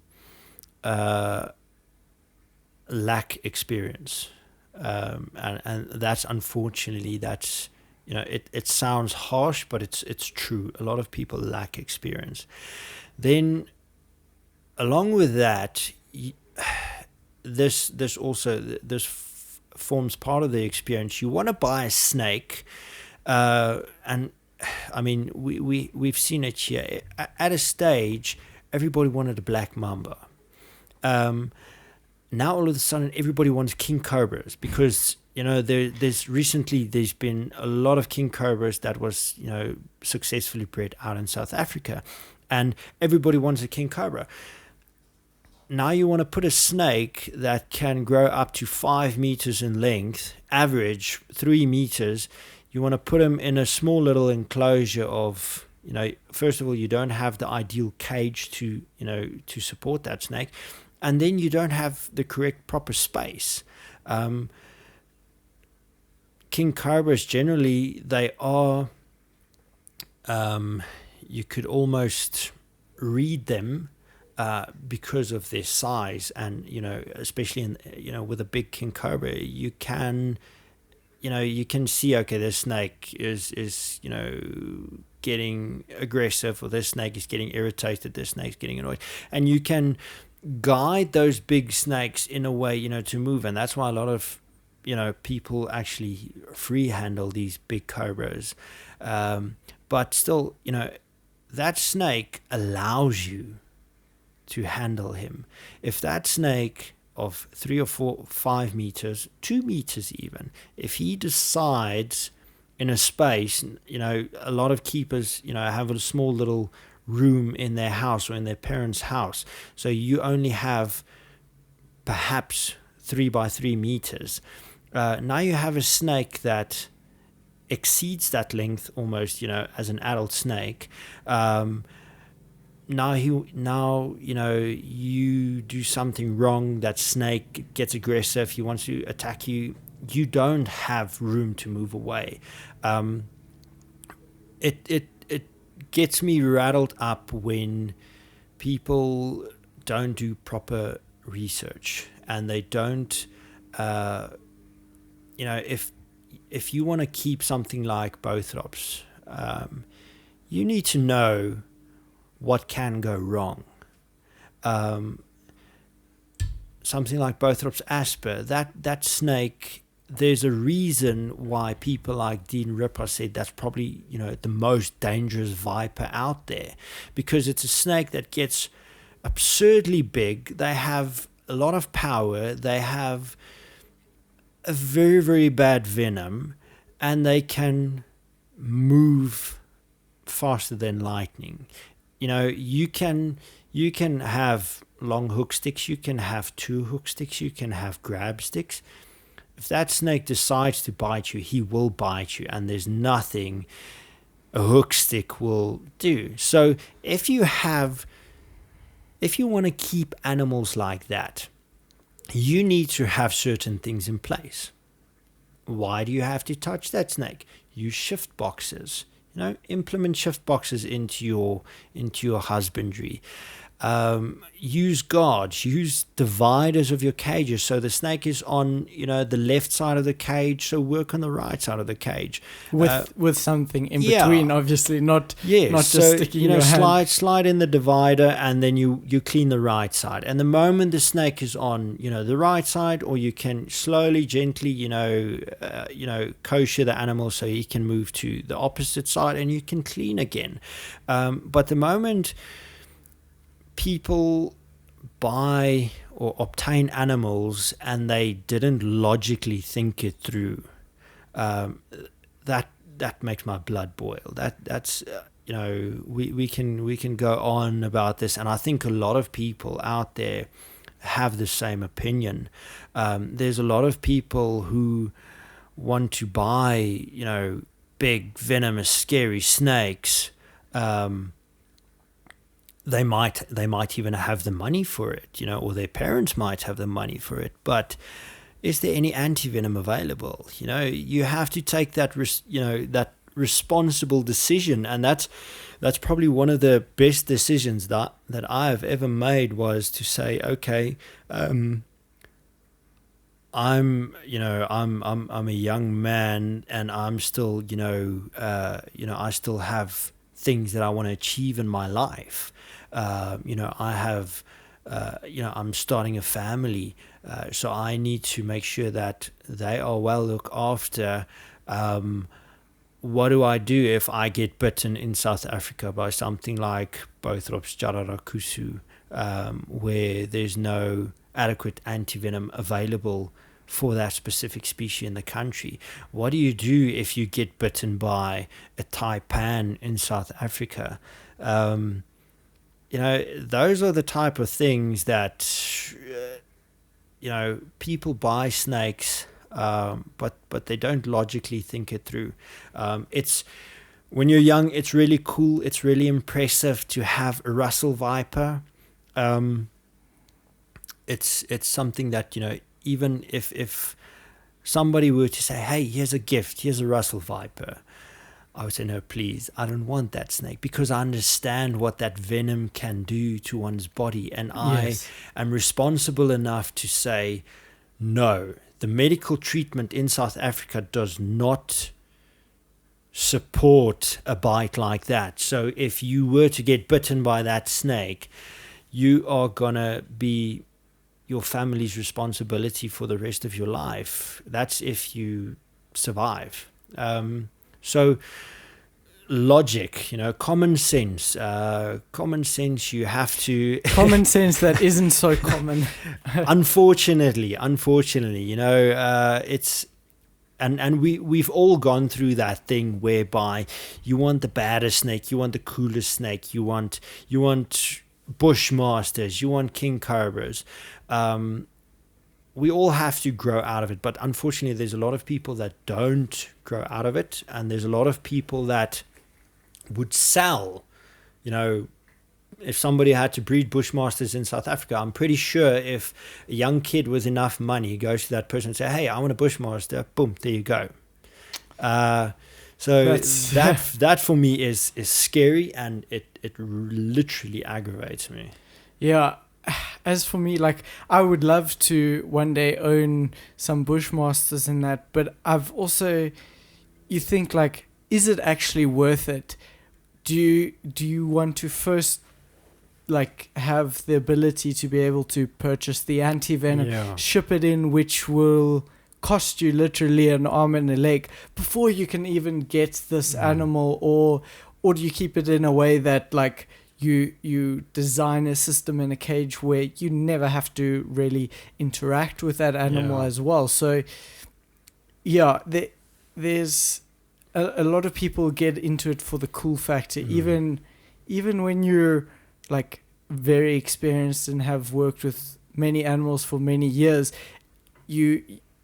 lack experience. And that's, unfortunately, it sounds harsh, but it's true. A lot of people lack experience. Then, along with that, this forms part of the experience. You want to buy a snake, and I mean, we've seen it here. At a stage, everybody wanted a black mamba. Now all of a sudden, everybody wants king cobras, because there's been a lot of king cobras that was successfully bred out in South Africa, and everybody wants a king cobra. Now you want to put a snake that can grow up to 5 meters in length, average 3 meters. You want to put him in a small little enclosure of, first of all, you don't have the ideal cage to support that snake. And then you don't have the correct proper space. King cobras, generally, they are, you could almost read them because of their size, and especially with a big king cobra, you can see, okay, this snake is getting aggressive, or this snake is getting irritated, this snake's getting annoyed, and you can guide those big snakes in a way to move. And that's why a lot of people actually free handle these big cobras, but still that snake allows you to handle him. If that snake of 3 or 4, 5 meters, 2 meters even, if he decides in a space, a lot of keepers have a small little room in their house or in their parents' house, so you only have perhaps 3 by 3 meters. Now you have a snake that exceeds that length almost, as an adult snake. now you do something wrong, that snake gets aggressive, he wants to attack you, you don't have room to move away. It gets me rattled up when people don't do proper research, and they don't if you want to keep something like Bothrops, you need to know what can go wrong. Something like Bothrops asper, that snake, there's a reason why people like Dean Ripper said that's probably the most dangerous viper out there, because it's a snake that gets absurdly big. They have a lot of power. They have a very, very bad venom, and they can move faster than lightning. You can have long hook sticks, you can have 2 hook sticks, you can have grab sticks. If that snake decides to bite you, he will bite you, and there's nothing a hook stick will do. So if you want to keep animals like that, you need to have certain things in place. Why do you have to touch that snake? Use shift boxes. Implement shift boxes into your husbandry. Use guards, use dividers of your cages, so the snake is on the left side of the cage, so work on the right side of the cage with something in between, obviously, not just sticking your hand. Slide in the divider, and then you clean the right side, and the moment the snake is on the right side, or you can slowly, gently kosher the animal so he can move to the opposite side, and you can clean again. But the moment people buy or obtain animals and they didn't logically think it through, that makes my blood boil. That's we can go on about this, and I think a lot of people out there have the same opinion. There's a lot of people who want to buy big venomous scary snakes. They might even have the money for it, or their parents might have the money for it. But is there any antivenom available? You have to take that that responsible decision, and that's probably one of the best decisions that I have ever made, was to say, okay, I'm a young man, and I'm still I still have things that I want to achieve in my life. I have, I'm starting a family, so I need to make sure that they are well looked after. What do I do if I get bitten in South Africa by something like Bothrops jararakusu, where there's no adequate antivenom available for that specific species in the country? What do you do if you get bitten by a taipan in South Africa? Those are the type of things that, people buy snakes, but they don't logically think it through. It's when you're young, it's really cool. It's really impressive to have a Russell Viper. It's something that, even if somebody were to say, hey, here's a gift, here's a Russell Viper, I would say, no, please, I don't want that snake, because I understand what that venom can do to one's body. And Yes. I am responsible enough to say, no, the medical treatment in South Africa does not support a bite like that. So if you were to get bitten by that snake, you are going to be your family's responsibility for the rest of your life. That's if you survive. So logic, common sense, you have to Common sense that isn't so common. unfortunately, it's, and we've all gone through that thing whereby you want the baddest snake, you want the coolest snake, you want bushmasters, you want king cobras. We all have to grow out of it, but unfortunately there's a lot of people that don't grow out of it, and there's a lot of people that would sell if somebody had to breed bushmasters in South Africa, I'm pretty sure if a young kid with enough money goes to that person and say, "Hey, I want a bushmaster," boom, there you go. So that for me is scary, and it literally aggravates me. Yeah. As for me, like, I would love to one day own some bushmasters in that, but I've also, you think, like, is it actually worth it? Do you want to first, like, have the ability to be able to purchase the Antivenom, ship it in, which will cost you literally an arm and a leg before you can even get this animal, or do you keep it in a way that, like, you design a system in a cage where you never have to really interact with that animal as well? So yeah, there's a lot of people get into it for the cool factor. Even when you're, like, very experienced and have worked with many animals for many years,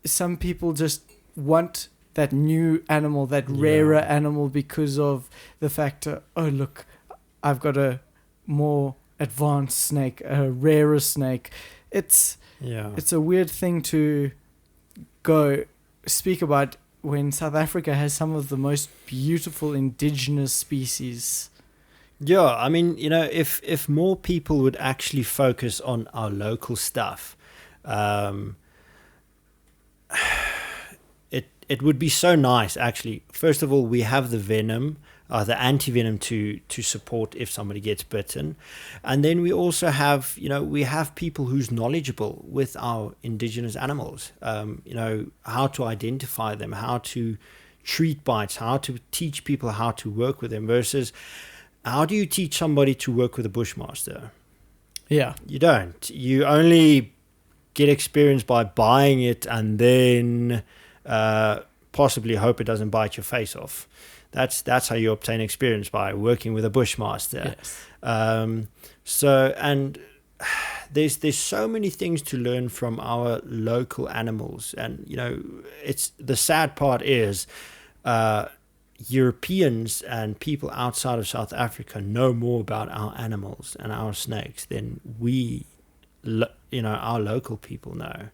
some people just want that new animal, that rarer animal, because of the factor, oh look, I've got a more advanced snake, a rarer snake. It's a weird thing to speak about when South Africa has some of the most beautiful indigenous species. Yeah, I mean, if more people would actually focus on our local stuff, it would be so nice, actually. First of all, we have the Venom, the Antivenom to support if somebody gets bitten. And then we also have, we have people who's knowledgeable with our indigenous animals, how to identify them, how to treat bites, how to teach people how to work with them, versus how do you teach somebody to work with a bushmaster? Yeah. You don't. You only get experience by buying it and then possibly hope it doesn't bite your face off. That's how you obtain experience, by working with a bushmaster. Yes. And there's so many things to learn from our local animals, and it's the sad part is Europeans and people outside of South Africa know more about our animals and our snakes than our local people know,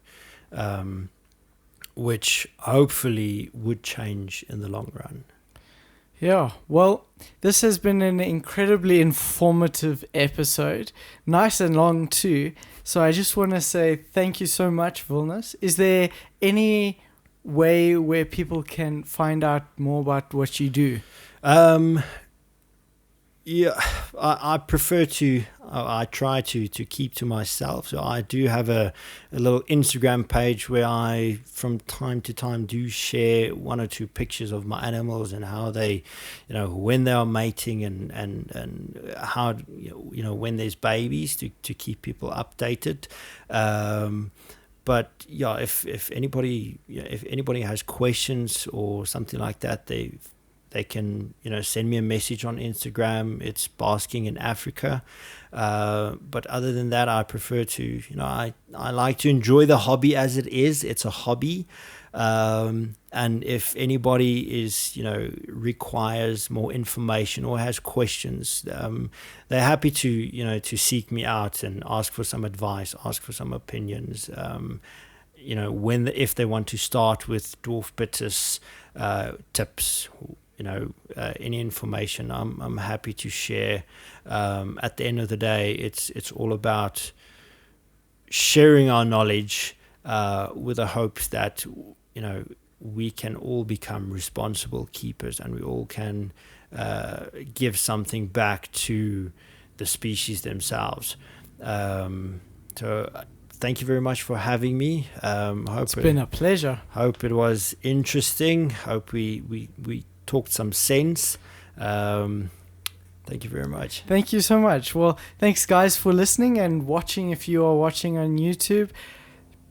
which hopefully would change in the long run. Yeah, well, this has been an incredibly informative episode. Nice and long too. So I just want to say thank you so much, Wilnes. Is there any way where people can find out more about what you do? I prefer to, I try to keep to myself. So I do have a little Instagram page where I, from time to time, do share one or two pictures of my animals and how they, when they are mating and how, when there's babies, to keep people updated. But yeah, if anybody has questions or something like that, they can send me a message on Instagram. It's Basking in Africa. But other than that, I prefer to I like to enjoy the hobby as it is. It's a hobby. And if anybody is requires more information or has questions, they're happy to seek me out and ask for some advice, ask for some opinions. If they want to start with Dwarf Bitis tips, any information, I'm happy to share. At the end of the day, it's all about sharing our knowledge with the hopes that we can all become responsible keepers, and we all can give something back to the species themselves. So thank you very much for having me. It's been a pleasure. Hope it was interesting. Hope we talked some sense. Thank you very much. Thank you so much. Well, thanks guys for listening and watching. If you are watching on YouTube,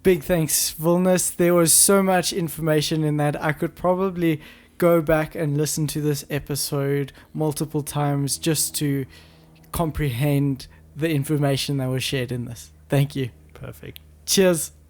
big thanks, Wilnes. There was so much information in that. I could probably go back and listen to this episode multiple times just to comprehend the information that was shared in this. Thank you. Perfect. Cheers.